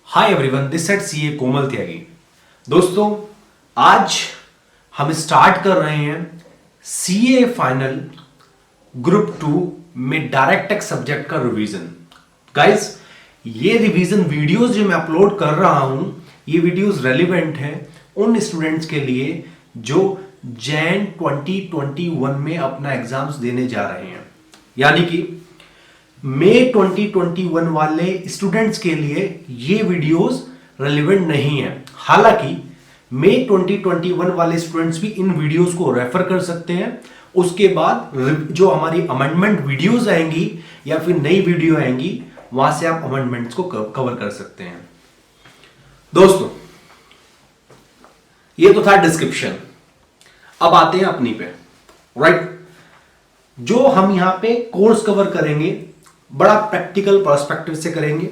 Hi everyone, this side CA Komal Tyagi. दोस्तों, आज हम स्टार्ट कर रहे हैं सीए फाइनल ग्रुप 2 में डायरेक्ट टेक सब्जेक्ट का रिवीजन। गाइस, ये रिवीजन वीडियोस जो मैं अपलोड कर रहा हूं, ये वीडियोस रेलिवेंट हैं उन स्टूडेंट्स के लिए जो जैन 2021 में अपना एग्जाम्स देने जा रहे हैं। यानी कि मई 2021 वाले स्टूडेंट्स के लिए ये वीडियोस रेलेवेंट नहीं है। हालांकि मई 2021 वाले स्टूडेंट्स भी इन वीडियोस को रेफर कर सकते हैं। उसके बाद जो हमारी अमेंडमेंट वीडियोस आएंगी या फिर नई वीडियो आएंगी, वहां से आप अमेंडमेंट्स को कवर कर सकते हैं। दोस्तों, ये तो था डिस्क्रिप्शन। अब आते हैं अपनी पे, राइट। जो हम यहां पे कोर्स कवर करेंगे बड़ा प्रैक्टिकल पर्सपेक्टिव से करेंगे,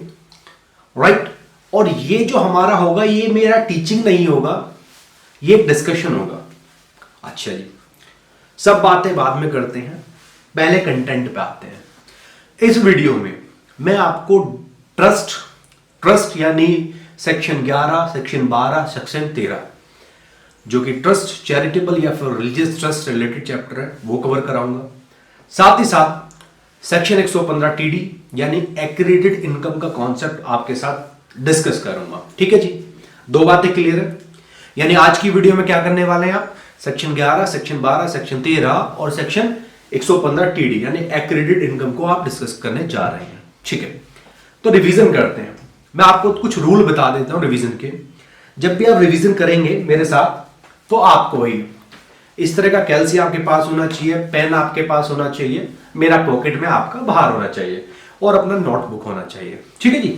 राइट। और ये जो हमारा होगा, ये मेरा टीचिंग नहीं होगा, ये डिस्कशन होगा। अच्छा जी, सब बातें बाद में करते हैं, पहले कंटेंट पे आते हैं। इस वीडियो में मैं आपको ट्रस्ट यानी सेक्शन 11, सेक्शन 12, सेक्शन 13 जो कि ट्रस्ट, चैरिटेबल या फिर रिलीजियस ट्रस्ट रिलेटेड चैप्टर है, वो कवर कराऊंगा। साथ ही साथ सेक्शन 115 टीडी यानी एक्रीडिटेड इनकम का कॉन्सेप्ट आपके साथ डिस्कस करूंगा। ठीक है जी, दो बातें क्लियर है। यानी आज की वीडियो में क्या करने वाले हैं आप, सेक्शन 11, सेक्शन 12, सेक्शन 13 और सेक्शन 115 टीडी यानी एक्रीडिटेड इनकम को आप डिस्कस करने जा रहे हैं। ठीक है, तो रिवीजन करते हैं। मैं आपको कुछ रूल बता देता हूं रिवीजन के। जब भी आप रिवीजन करेंगे मेरे साथ, तो आपको वही इस तरह का कैल्सी आपके पास होना चाहिए, पेन आपके पास होना चाहिए, मेरा पॉकेट में आपका बाहर होना चाहिए और अपना नोटबुक होना चाहिए। ठीक है जी।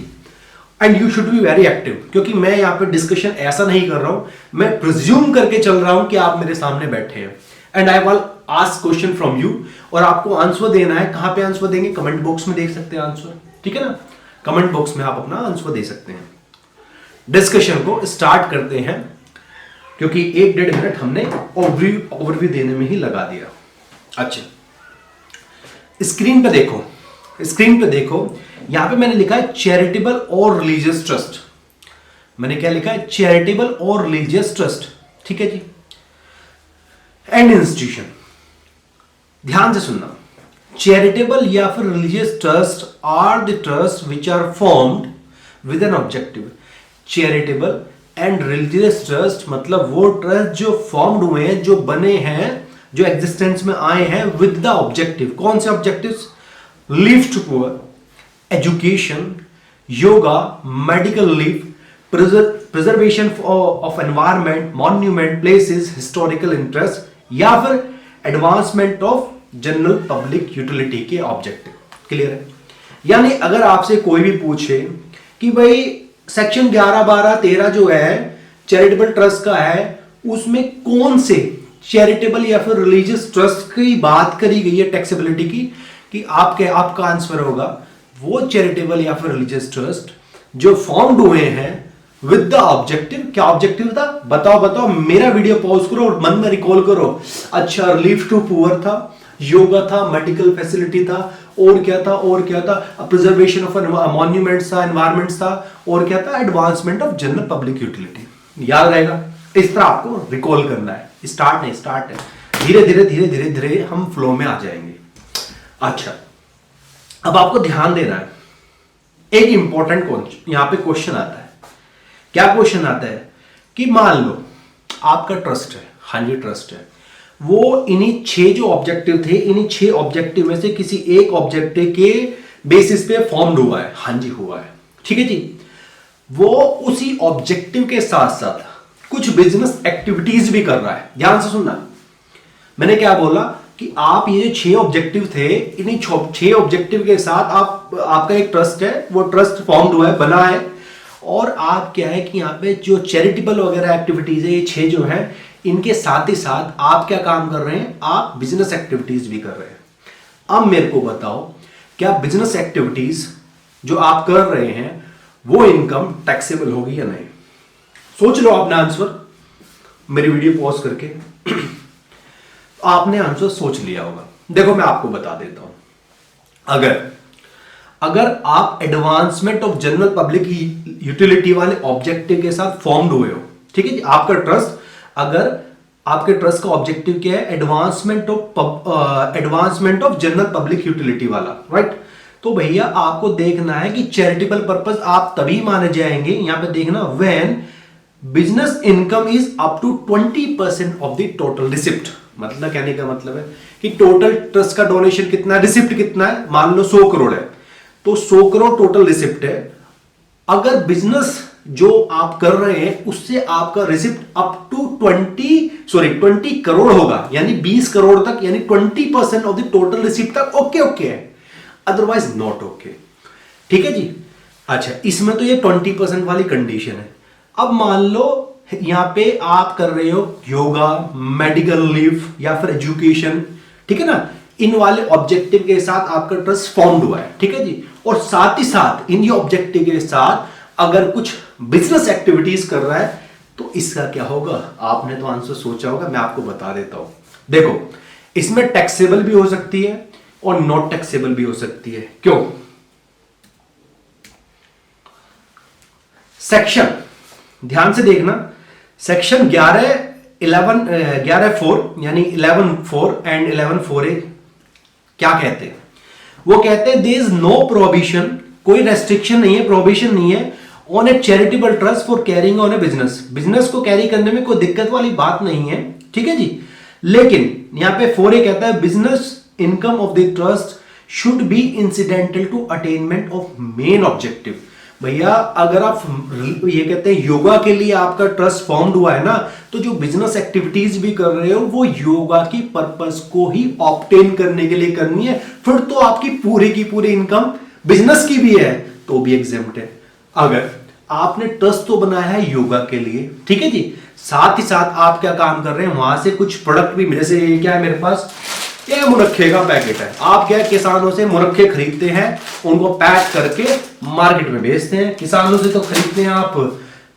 And you should be very active, क्योंकि मैं यहां पे डिस्कशन ऐसा नहीं कर रहा हूं, मैं प्रिज्यूम करके चल रहा हूं कि आप मेरे सामने बैठे हैं and I will ask question from you और आपको आंसर देना है। कहां पे आंसर देंगे? कमेंट बॉक्स में देख सकते हैं आंसर। ठीक है ना, कमेंट बॉक्स में आप अपना आंसर दे सकते हैं। डिस्कशन को स्टार्ट करते हैं, क्योंकि 1-1.5 मिनट हमने ओवरव्यू देने में ही लगा दिया। अच्छा, स्क्रीन पे देखो, यहां पे मैंने लिखा है चैरिटेबल और रिलीजियस ट्रस्ट। मैंने क्या लिखा है? चैरिटेबल और रिलीजियस ट्रस्ट। ठीक है जी। एंड इंस्टीट्यूशन, ध्यान से सुनना। चैरिटेबल या फिर religious trust are the trust which are formed with an objective. Charitable and religious trust मतलब वो ट्रस्ट जो फॉर्म्ड हुए हैं, जो बने हैं, जो एग्जिस्टेंस में आए हैं विद द ऑब्जेक्टिव। कौन से objectives? Live to poor, education, yoga, medical leave, preservation of environment, monument, places, historical interest या फिर advancement of general public utility के ऑब्जेक्टिव। क्लियर है? यानी अगर आपसे कोई भी पूछे कि भाई सेक्शन 11, 12, 13 जो है चैरिटेबल ट्रस्ट का है, उसमें कौन से चैरिटेबल या फिर रिलीजियस ट्रस्ट की बात करी गई है टैक्सेबिलिटी की, कि आपका आंसर होगा वो चैरिटेबल या फिर रिलीजियस ट्रस्ट जो फॉर्म्ड हुए हैं विद द ऑब्जेक्टिव। क्या ऑब्जेक्टिव था? बताओ। मेरा वीडियो पॉज करो और मन में रिकॉल करो। अच्छा, रिलीफ टू पुअर था, योगा था, मेडिकल फैसिलिटी था, और क्या था? प्रिजर्वेशन ऑफ मॉन्यूमेंट्स था, एनवायरमेंट्स था, और क्या था? Advancement of general public utility. याद रहेगा? इस तरह आपको रिकॉल करना है। स्टार्ट है, धीरे धीरे हम फ्लो में आ जाएंगे। अच्छा, अब आपको ध्यान देना है। एक इंपॉर्टेंट यहां पे क्वेश्चन आता है। क्या क्वेश्चन आता है कि मान लो आपका ट्रस्ट है, हाँ जी ट्रस्ट है, वो इन्हीं 6 जो ऑब्जेक्टिव थे, इन्हीं 6 ऑब्जेक्टिव में से किसी एक ऑब्जेक्टिव के बेसिस पे फॉर्म्ड हुआ है। हाँ जी, हुआ है। ठीक है जी। वो उसी ऑब्जेक्टिव के साथ साथ कुछ बिजनेस एक्टिविटीज भी कर रहा है। ध्यान से सुनना, मैंने क्या बोला कि आप ये जो 6 ऑब्जेक्टिव थे, इन्हीं 6 ऑब्जेक्टिव के साथ आपका एक ट्रस्ट है, वो ट्रस्ट फॉर्म्ड हुआ है, बना है। और आप क्या है कि यहाँ पे जो चैरिटेबल वगैरह एक्टिविटीज है, ये 6 जो है, इनके साथ ही साथ आप क्या काम कर रहे हैं? आप बिजनेस एक्टिविटीज भी कर रहे हैं। अब मेरे को बताओ, क्या बिजनेस एक्टिविटीज जो आप कर रहे हैं वो इनकम टैक्सेबल होगी या नहीं? सोच लो अपना आंसर, मेरी वीडियो पॉज करके। आपने आंसर सोच लिया होगा। देखो, मैं आपको बता देता हूं। अगर अगर आप advancement of general public utility वाले ऑब्जेक्टिव के साथ फॉर्म्ड हुए हो, ठीक है जी। आपका ट्रस्ट, अगर आपके ट्रस्ट का ऑब्जेक्टिव क्या है, advancement of general public utility वाला, राइट। तो भैया आपको देखना है कि चैरिटेबल पर्पस आप तभी माने जाएंगे, यहां पे देखना, when business income is up to 20% of the total receipt. मतलब कहने का मतलब है कि टोटल ट्रस्ट का डोनेशन कितना है, रिसिप्ट कितना है, मान लो 100 करोड़ है, तो 100 करोड़ टोटल रिसिप्ट है। अगर बिजनेस जो आप कर रहे हैं उससे आपका रिसिप्ट अप टू 20 करोड़ होगा, यानी 20 करोड़ तक, यानी 20% ऑफ द टोटल रिसिप्ट तक ओके ओके है, अदरवाइज नॉट ओके, ठीक है जी। अच्छा, इसमें तो ये 20% वाली कंडीशन है। अब मान लो यहां पे आप कर रहे हो योगा, मेडिकल लीव या फिर एजुकेशन, ठीक है ना, इन वाले ऑब्जेक्टिव के साथ आपका ट्रस्ट फॉर्म्ड हुआ है, ठीक है जी। और साथ ही साथ इन ये ऑब्जेक्टिव के साथ अगर कुछ बिजनेस एक्टिविटीज कर रहा है तो इसका क्या होगा, आपने तो आंसर सोचा होगा, मैं आपको बता देता हूं। देखो, इसमें टैक्सेबल भी हो सकती है और नॉट टैक्सेबल भी हो सकती है। क्यों? सेक्शन ध्यान से देखना, सेक्शन 11(4) यानी 11(4) एंड 11(4)(a) क्या कहते हैं? वो कहते हैं देयर इज नो प्रोहिबिशन, कोई रेस्ट्रिक्शन नहीं है, प्रोहिबिशन नहीं है, on A charitable trust for carrying on A business. Business को कैरी करने में कोई दिक्कत वाली बात नहीं है, ठीक है जी। लेकिन यहां पे 4A कहता है business income of the trust should be incidental to attainment of main objective. भैया अगर आप ये कहते हैं योगा के लिए आपका ट्रस्ट फॉर्म्ड हुआ है ना, तो जो बिजनेस एक्टिविटीज भी कर रहे हो वो योगा की पर्पस को ही ऑब्टेन करने के लिए करनी है, फिर तो आपकी पूरी की पूरी इनकम बिजनेस की भी है तो भी एग्जेम्प्ट है। अगर आपने ट्रस्ट तो बनाया है योगा के लिए, ठीक है जी, साथ ही साथ आप क्या काम कर रहे हैं, वहां से कुछ प्रोडक्ट भी, मेरे से ये क्या है, मेरे पास ये मुरक्खे का पैकेट है, आप क्या किसानों से मुरक्खे खरीदते हैं, उनको पैक करके मार्केट में बेचते हैं। किसानों से तो खरीदते हैं आप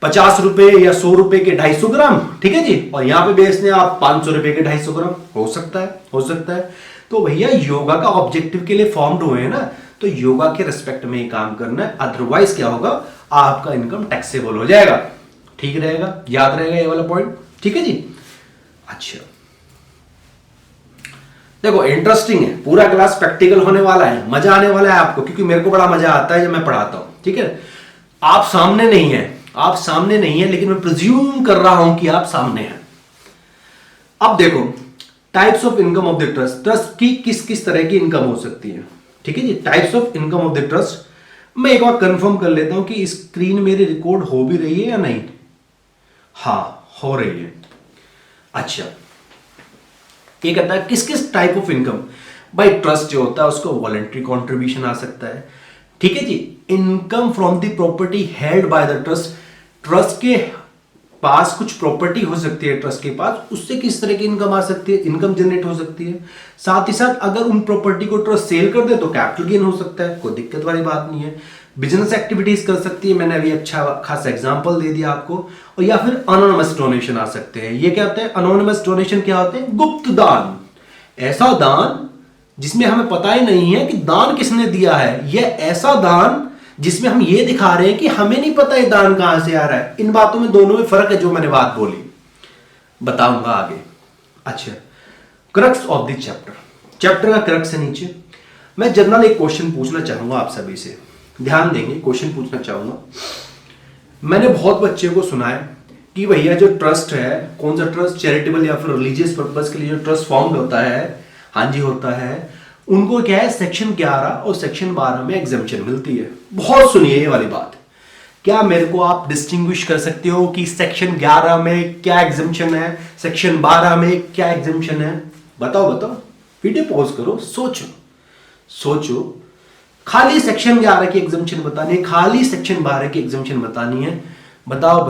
50 रुपए या 100 रुपए के 250 ग्राम, ठीक है जी, और यहां पे बेचते हैं आप 500 रुपए के 250 ग्राम। हो सकता है। तो भैया योगा का ऑब्जेक्टिव के लिए फॉर्म्ड हुए हैं ना, तो योगा के रिस्पेक्ट में ही काम करना है, अदरवाइज क्या होगा, आपका इनकम टैक्सेबल हो जाएगा। ठीक रहेगा, याद रहेगा ये वाला पॉइंट, ठीक है जी। अच्छा देखो, इंटरेस्टिंग है, पूरा क्लास प्रैक्टिकल होने वाला है, मजा आने वाला है आपको, क्योंकि मेरे को बड़ा मजा आता है जब मैं पढ़ाता हूं, ठीक है। आप सामने नहीं है, लेकिन मैं प्रिज्यूम कर रहा हूं कि आप सामने हैं। अब देखो, types of income of the trust, trust की किस किस तरह की इनकम हो सकती है, ठीक है जी। Types of income of the trust, मैं एक बार कंफर्म कर लेता हूं कि स्क्रीन मेरी रिकॉर्ड हो भी रही है या नहीं। हाँ, हो रही है। अच्छा, ये कहता है किस किस टाइप ऑफ इनकम। भाई ट्रस्ट जो होता है उसको वॉलंटरी कॉन्ट्रीब्यूशन आ सकता है, ठीक है जी। Income from the property held by the trust, trust के पास कुछ प्रॉपर्टी हो सकती है, ट्रस्ट के पास, उससे किस तरह की इनकम आ सकती है, इनकम जनरेट हो सकती है। साथ ही साथ अगर उन प्रॉपर्टी को ट्रस्ट सेल कर दे तो कैपिटल गेन हो सकता है, कोई दिक्कत वाली बात नहीं है। बिजनेस एक्टिविटीज कर सकती है, मैंने अभी अच्छा खासा एग्जांपल दे दिया आपको। और या फिर अनोनिमस डोनेशन आ सकते हैं। ये क्या होता है, अनोनिमस डोनेशन क्या होते हैं, गुप्त दान, ऐसा दान जिसमें हमें पता ही नहीं है कि दान किसने दिया है, यह ऐसा दान जिसमें हम ये दिखा रहे हैं कि हमें नहीं पता ये दान कहां से आ रहा है। इन बातों में दोनों में फर्क है, जो मैंने बात बोली बताऊंगा आगे। अच्छा, क्रक्स ऑफ द चैप्टर का क्रक्स है नीचे। मैं जनरल एक क्वेश्चन पूछना चाहूंगा आप सभी से, ध्यान देंगे, क्वेश्चन पूछना चाहूंगा। मैंने बहुत बच्चे को सुना है कि भैया जो ट्रस्ट है, कौन सा ट्रस्ट, चैरिटेबल या फिर रिलीजियस पर्पस के लिए जो ट्रस्ट फॉर्म होता है, हाँ जी होता है, उनको क्या है सेक्शन 11 और सेक्शन 12 में एग्जेम्पशन मिलती है। बहुत सुनिए ये वाली बात। क्या मेरे को आप डिस्टिंग्विश कर सकते हो कि सेक्शन 11 में क्या एग्जेम्पशन है, सेक्शन 12 में क्या एग्जेम्पशन है? बताओ, वीडियो पॉज करो, सोचो। खाली सेक्शन 11 की एग्जेम्पशन बतानी है, खाली सेक्शन 12 की एग्जेम्पशन बतानी है। बताओ।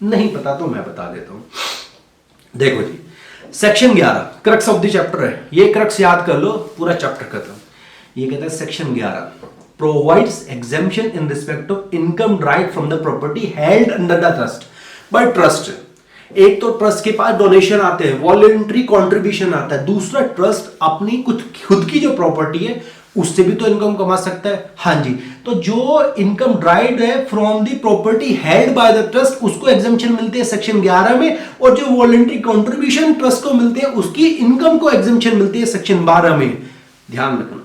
नहीं पता तो मैं बता देता हूं। देखो जी, section 11 crux of the chapter है, ये क्रक्स याद कर लो, पूरा चैप्टर खत्म। ये कहता है section 11 provides exemption in respect of income derived from the property held under the trust bye trust. एक तो ट्रस्ट के पास डोनेशन आते हैं, वॉलंटरी कॉन्ट्रीब्यूशन आता है, दूसरा ट्रस्ट अपनी खुद की जो प्रॉपर्टी है उससे भी तो इनकम कमा सकता है। हाँ जी, तो जो इनकम ड्राइव्ड है from the property held by the trust उसको एग्जेम्पशन मिलती है सेक्शन 11 में, और जो वॉलंटरी कंट्रीब्यूशन ट्रस्ट को मिलते हैं उसकी इनकम को एग्जेम्पशन मिलती है सेक्शन 12 में। ध्यान रखना,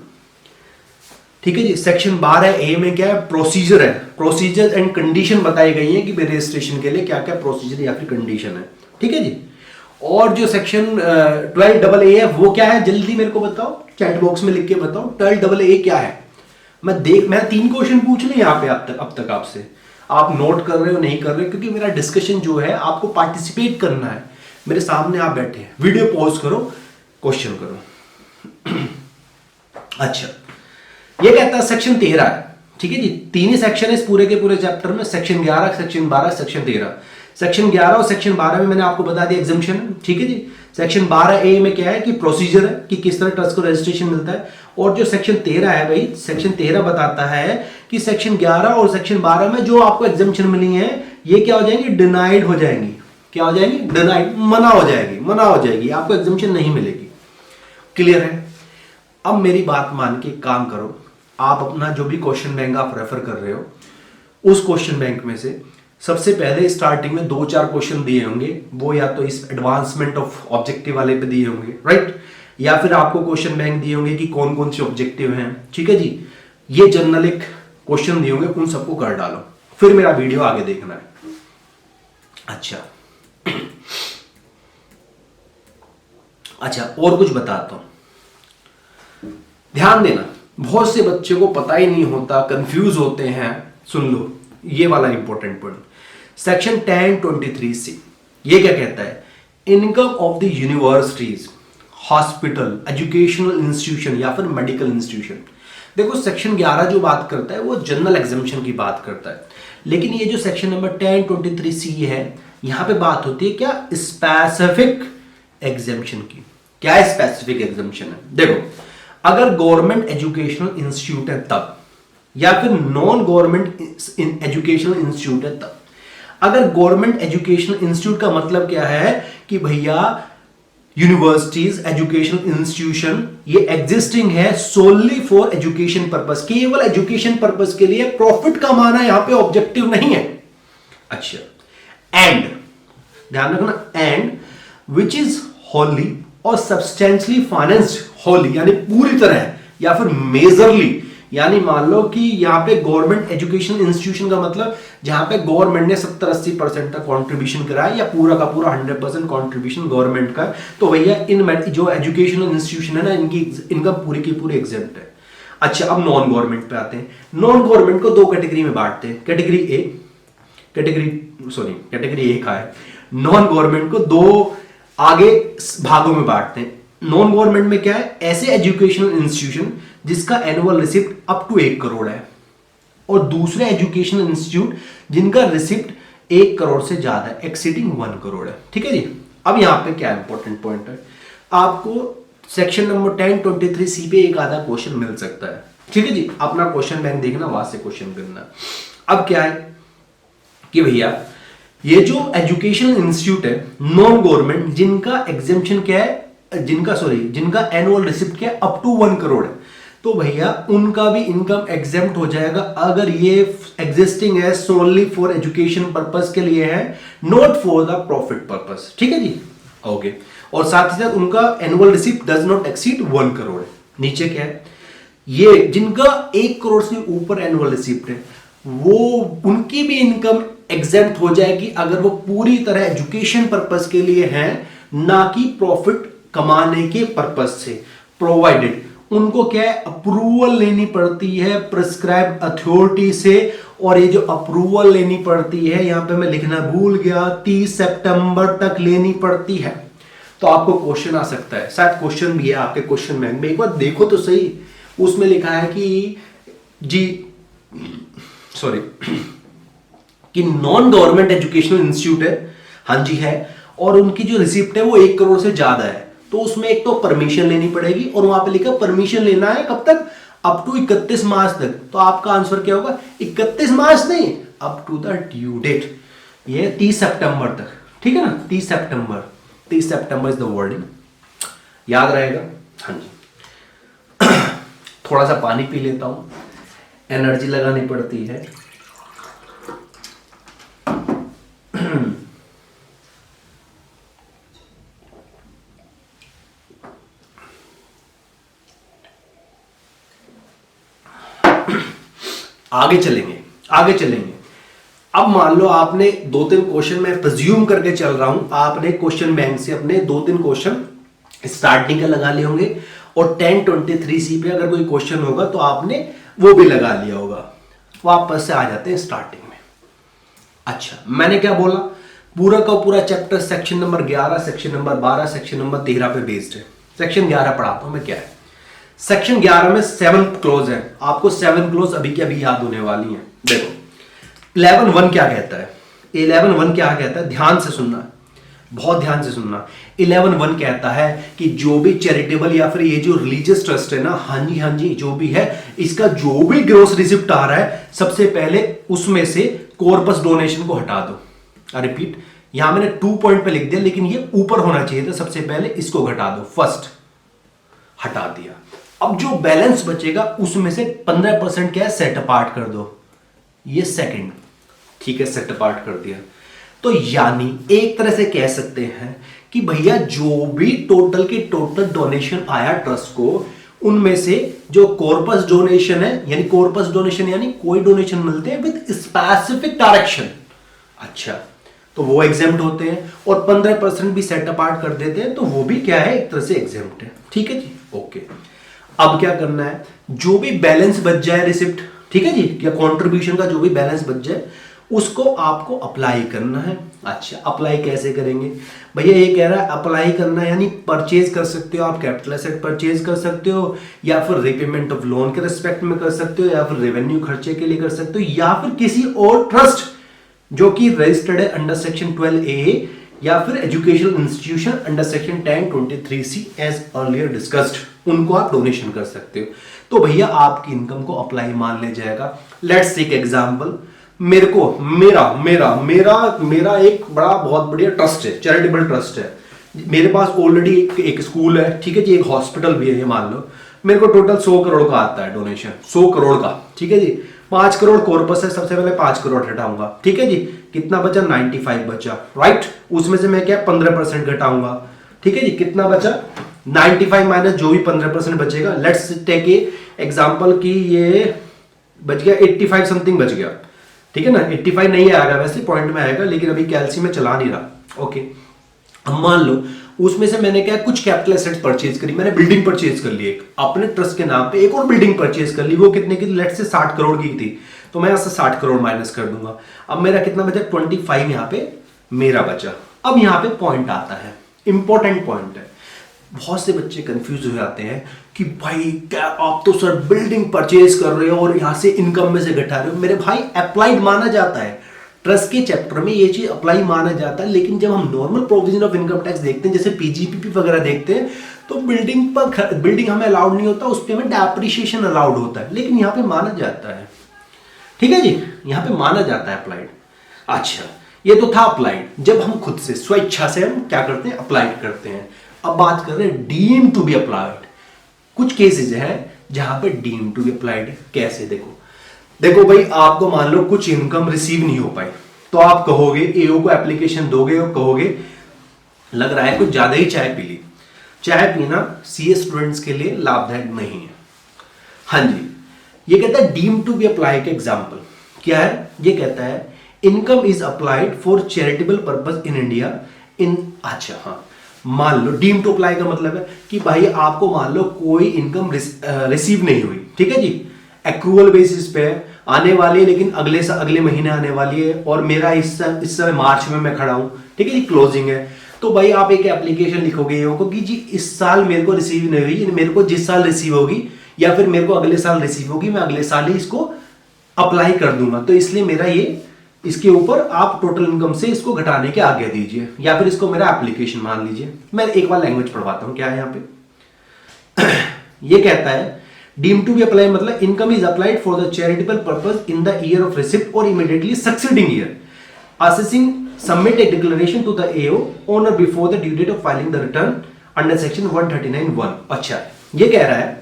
ठीक है जी। सेक्शन 12 ए में क्या है, प्रोसीजर है, प्रोसीजर एंड कंडीशन बताई गई है कि रजिस्ट्रेशन के लिए क्या क्या प्रोसीजर या फिर कंडीशन है, ठीक है जी। और जो सेक्शन 12AA है वो क्या है, जल्दी मेरे को बताओ, चैट बॉक्स में लिख के बताओ 12AA क्या है। मैं 3 क्वेश्चन पूछने यहाँ पे अब तक आपसे, आप नोट कर रहे हो नहीं कर रहे, क्योंकि मेरा डिस्कशन जो है आपको पार्टिसिपेट करना है। मेरे सामने आप बैठे हैं, वीडियो पॉज करो, क्वेश्चन करो। अच्छा, ये कहता है सेक्शन 13 है, ठीक है जी। 3 ही सेक्शन है इस पूरे के पूरे चैप्टर में, सेक्शन 11, सेक्शन 12, सेक्शन 13। सेक्शन 11 और सेक्शन 12 में मैंने आपको बता दिया एग्जेम्पशन, ठीक है जी। सेक्शन 12A में क्या है कि प्रोसीजर है कि किस तरह ट्रस्ट को रजिस्ट्रेशन मिलता है, और जो सेक्शन 13 है भाई, सेक्शन 13 बताता है कि सेक्शन 11 और सेक्शन 12 में जो आपको एग्जेम्पशन मिली है ये क्या हो जाएंगी, डिनाइड हो जाएंगी। क्या हो जाएंगी, डिनाइड, मना हो जाएगी, मना हो जाएगी, आपको एग्जेम्पशन नहीं मिलेगी। क्लियर है। अब मेरी बात मान के काम करो, आप अपना जो भी क्वेश्चन बैंक आप रेफर कर रहे हो उस क्वेश्चन बैंक में से सबसे पहले स्टार्टिंग में 2-4 क्वेश्चन दिए होंगे, वो या तो इस एडवांसमेंट ऑफ ऑब्जेक्टिव वाले पे दिए होंगे, राइट, या फिर आपको क्वेश्चन बैंक दिए होंगे कि कौन कौन से ऑब्जेक्टिव हैं, ठीक है जी। ये जनरल एक क्वेश्चन दिए होंगे, उन सबको कर डालो, फिर मेरा वीडियो आगे देखना है। अच्छा, और कुछ बताता हूं, ध्यान देना। बहुत से बच्चे को पता ही नहीं होता, कंफ्यूज होते हैं। सुन लो ये वाला इंपॉर्टेंट पॉइंट, सेक्शन 1023C ये क्या कहता है, income of the universities, hospital, educational institution या फिर मेडिकल इंस्टीट्यूशन। देखो सेक्शन 11 जो बात करता है वो जनरल एग्जामिशन की बात करता है, लेकिन ये जो सेक्शन नंबर 1023C है यहां पे बात होती है क्या, स्पेसिफिक एग्जामिशन की। क्या स्पेसिफिक एग्जामिशन है, देखो अगर गवर्नमेंट एजुकेशनल इंस्टीट्यूट है तब, या फिर नॉन गवर्नमेंट एजुकेशनल इंस्टीट्यूट है तब। अगर गवर्नमेंट एजुकेशनल इंस्टीट्यूट का मतलब क्या है कि भैया यूनिवर्सिटीज, एजुकेशनल इंस्टीट्यूशन ये एग्जिस्टिंग है सोनली फॉर एजुकेशन पर्पस, केवल एजुकेशन पर्पस के लिए, प्रॉफिट कमाना यहां पे ऑब्जेक्टिव नहीं है। अच्छा, एंड ध्यान रखना, एंड विच इज होली और सब्सटेंशियली फाइनेंस्ड, होली यानी पूरी तरह या फिर मेजरली, यानी मान लो कि यहां पे गवर्नमेंट एजुकेशन इंस्टीट्यूशन का मतलब जहां पे गवर्नमेंट ने 70-80% का कंट्रीब्यूशन करा है, या पूरा का पूरा 100% कंट्रीब्यूशन गवर्नमेंट का, तो भैया इन जो एजुकेशनल इंस्टीट्यूशन है ना इनकी इनकम पूरी की पूरी एग्जेम्प्ट है। अच्छा, अब नॉन गवर्नमेंट पे आते हैं। नॉन गवर्नमेंट को 2 कैटेगरी में बांटते हैं, कैटेगरी ए का है, नॉन गवर्नमेंट को 2 आगे भागों में बांटते हैं। नॉन गवर्नमेंट में क्या है, ऐसे एजुकेशनल इंस्टीट्यूशन जिसका annual receipt up to 1 crore है, और दूसरे एजुकेशनल इंस्टीट्यूट जिनका रिसिप्ट 1 करोड़ से ज्यादा है, एक्सीडिंग 1 करोड़ है, ठीक है जी। अब यहां पे क्या इंपॉर्टेंट पॉइंट है, आपको सेक्शन नंबर 1023C पे एक आधा क्वेश्चन मिल सकता है, ठीक है जी। अपना क्वेश्चन बैंक देखना, वहां से क्वेश्चन करना। अब क्या है कि भैया ये जो एजुकेशनल इंस्टीट्यूट है नॉन गवर्नमेंट, जिनका एग्जेम्पशन क्या है, जिनका एनुअल रिसिप्ट क्या है, अप टू 1 करोड़ है, तो भैया उनका भी इनकम एग्जेम्प्ट हो जाएगा अगर ये एग्जिस्टिंग है सोनली फॉर एजुकेशन पर्पस के लिए है, not for the profit purpose, ठीक है जी। ओके, और साथ ही साथ उनका annual receipt does not exceed 1 crore. नीचे क्या है, ये जिनका 1 करोड़ से ऊपर एनुअल रिसिप्ट है वो उनकी भी इनकम एग्जेम्प्ट हो जाएगी अगर वो पूरी तरह एजुकेशन पर्पस के लिए है, ना कि प्रॉफिट कमाने के पर्पस से, प्रोवाइडेड उनको क्या है, अप्रूवल लेनी पड़ती है प्रिस्क्राइब अथॉरिटी से, और ये जो अप्रूवल लेनी पड़ती है यहां पे मैं लिखना भूल गया, 30 सितंबर तक लेनी पड़ती है। तो आपको क्वेश्चन आ सकता है, शायद क्वेश्चन भी है आपके क्वेश्चन बैंक में, एक बार देखो तो सही, उसमें लिखा है कि नॉन गवर्नमेंट एजुकेशनल इंस्टीट्यूट है, हाँ जी है, और उनकी जो रिसिप्ट है वो 1 करोड़ से ज्यादा है, तो उसमें एक तो परमिशन लेनी पड़ेगी, और वहां पे लिखा परमिशन लेना है कब तक, अप टू 31 मार्च तक। तो आपका आंसर क्या होगा, 31 मार्च नहीं, up to the due date, ये 30 सितंबर तक, ठीक है ना, 30 सितंबर इज द वर्डिंग, याद रहेगा। हाँ जी, थोड़ा सा पानी पी लेता हूं, एनर्जी लगानी पड़ती है। आगे चलेंगे। अब मान लो आपने 2-3 क्वेश्चन, मैं प्रिज्यूम करके चल रहा हूं, आपने क्वेश्चन बैंक से अपने 2-3 क्वेश्चन स्टार्टिंग के लगा लिए होंगे और 1023C पे अगर कोई क्वेश्चन होगा तो आपने वो भी लगा लिया होगा। वापस से आ जाते हैं स्टार्टिंग में। अच्छा, मैंने क्या बोला, पूरा का पूरा chapter section number 11, section number 12, section number 13 पे बेस्ड है। सेक्शन 11 पढ़ाता हूं मैं क्या है। सेक्शन 11 में 7 क्लोज है, आपको 7 क्लोज अभी के अभी याद होने वाली हैं। देखो 11(1) क्या कहता है, 11(1) क्या कहता है, ध्यान से सुनना, बहुत ध्यान से सुनना। 11(1) कहता है कि जो भी चैरिटेबल या फिर ये जो रिलीजियस ट्रस्ट है ना, हाँ जी जो भी है, इसका जो भी ग्रॉस रिसिप्ट आ रहा है, सबसे पहले उसमें से कॉर्पस डोनेशन को हटा दो। रिपीट, यहां मैंने 2 पॉइंट पे लिख दिया लेकिन ये ऊपर होना चाहिए था, सबसे पहले इसको घटा दो, फर्स्ट हटा दिया। अब जो बैलेंस बचेगा उसमें से 15% क्या है, सेट अपार्ट कर दो, ये सेकंड, ठीक है, सेट अपार्ट कर दिया। तो यानी एक तरह से कह सकते हैं कि भैया जो भी टोटल की टोटल डोनेशन आया ट्रस्ट को, उनमें से जो कॉर्पस डोनेशन है, यानी कॉर्पस डोनेशन यानी कोई डोनेशन मिलते हैं विद स्पेसिफिक डायरेक्शन, अच्छा, तो वो एग्जेम्प्ट होते हैं, और 15% भी सेट अपार्ट कर देते हैं तो वो भी क्या है, एक तरह से एग्जेम्प्ट है। ठीक है जी, ओके। अब क्या करना है, जो भी बैलेंस बच जाए रिसिप्ट, ठीक है जी, या कंट्रीब्यूशन का जो भी बैलेंस बच जाए उसको आपको अप्लाई करना है। अच्छा, अप्लाई कैसे करेंगे भैया, ये कह रहा है अप्लाई करना है, यानी परचेज कर सकते हो आप, कैपिटल एसेट परचेज कर सकते हो, या फिर रिपेमेंट ऑफ लोन के रिस्पेक्ट में कर सकते हो, या फिर रेवेन्यू खर्चे के लिए कर सकते हो, या फिर किसी और ट्रस्ट जो कि रजिस्टर्ड है अंडर सेक्शन 12A, या फिर educational institution under section 1023C as earlier discussed, उनको आप डोनेशन कर सकते हो। तो भैया आपकी इनकम को अप्लाई मान लिया जाएगा। लेट्स टेक एग्जांपल, मेरे को मेरा मेरा मेरा मेरा एक बड़ा बहुत बढ़िया ट्रस्ट है, चैरिटेबल ट्रस्ट है, मेरे पास ऑलरेडी एक स्कूल है, ठीक है जी, एक हॉस्पिटल भी है, ये मान लो मेरे को टोटल 100 करोड़ का आता है डोनेशन, 100 करोड़ का, ठीक है जी। 5 करोड़ कॉर्पस है, सबसे पहले 5 करोड़ हटाऊंगा, ठीक है जी, कितना बचा, 95 बचा, राइट। उसमें से मैं क्या 15% घटाऊंगा, ठीक है जी, कितना बचा 95 माइनस जो भी 15% बचेगा। लेट्स टेक ए एग्जांपल कि ये बच गया 85 समथिंग बच गया, ठीक है ना, 85 नहीं आएगा वैसे, पॉइंट में आएगा, लेकिन अभी कैलसी में चला नहीं रहा, ओके। अब मान लो उसमें से मैंने क्या कुछ कैपिटल एसेट्स परचेज करी, मैंने बिल्डिंग परचेज कर ली, एक अपने ट्रस्ट के नाम पे एक और बिल्डिंग परचेज कर ली, वो कितने की, लेट्स से 60 करोड़ की थी, तो मैं यहां से 60 करोड़ माइनस कर दूंगा। अब मेरा कितना बचा, 25 यहां पे मेरा बचा। अब यहां पे पॉइंट आता है, इंपॉर्टेंट पॉइंट है, बहुत से बच्चे कंफ्यूज हो जाते हैं कि भाई क्या आप तो सर बिल्डिंग परचेज कर रहे हो और यहां से इनकम में से घटा रहे हो। मेरे भाई अप्लाइड माना जाता है, ट्रस्ट के चैप्टर में ये चीज अप्लाई माना जाता है, लेकिन जब हम normal provision of income tax देखते हैं, जैसे पीजीपीपी वगैरह देखते हैं, तो बिल्डिंग हमें अलाउड नहीं होता, उस पर हमें डेप्रिसिएशन अलाउड होता है, लेकिन यहाँ पे माना जाता है, ठीक है जी, यहाँ पे माना जाता है अप्लाइड। अच्छा, ये तो था अप्लाइड, जब हम खुद से स्वेच्छा से हम क्या करते हैं, अप्लाइड करते हैं। अब बात कर रहे हैं डीम टू बी अप्लाइड। कुछ केसेस हैं जहां पे डीम टू बी अप्लाइड, कैसे, देखो भाई, आपको मान लो कुछ इनकम रिसीव नहीं हो पाई, तो आप कहोगे एओ को एप्लीकेशन दोगे और कहोगे लग रहा है कुछ ज्यादा ही चाय पी ली। चाय पीना सीए स्टूडेंट्स के लिए लाभदायक नहीं है। हाँ जी, ये कहता है डीम टू बी अप्लाई का एग्जांपल क्या है, ये कहता है income is applied for charitable purpose in India in, अच्छा हाँ, मान लो डीम टू अप्लाई का मतलब है कि भाई आपको मान लो कोई इनकम रिसीव नहीं हुई, ठीक है जी, एक्रूअल बेसिस पे आने वाली है, लेकिन अगले महीने आने वाली है, और मेरा इस समय मार्च में मैं खड़ा हूं, ठीक है जी, क्लोजिंग है, तो भाई आप एक एप्लीकेशन लिखोगे को कि जी इस साल मेरे को रिसीव नहीं हुई, मेरे को जिस साल रिसीव होगी या फिर मेरे को अगले साल रिसीव होगी, मैं अगले साल ही इसको अप्लाई कर दूंगा, तो इसलिए मेरा ये, इसके ऊपर आप टोटल इनकम से इसको घटाने की आज्ञा दीजिए, या फिर इसको मेरा एप्लीकेशन मान लीजिए। मैं एक बार लैंग्वेज पढ़वाता हूं क्या है यहाँ पे। ये कहता है डीम टू बी अप्लाई मतलब income is applied for the charitable purpose in the year of receipt or immediately succeeding year, assessing submit a declaration to the AO on or before the due date of filing the return under section 139(1). अच्छा, ये कह रहा है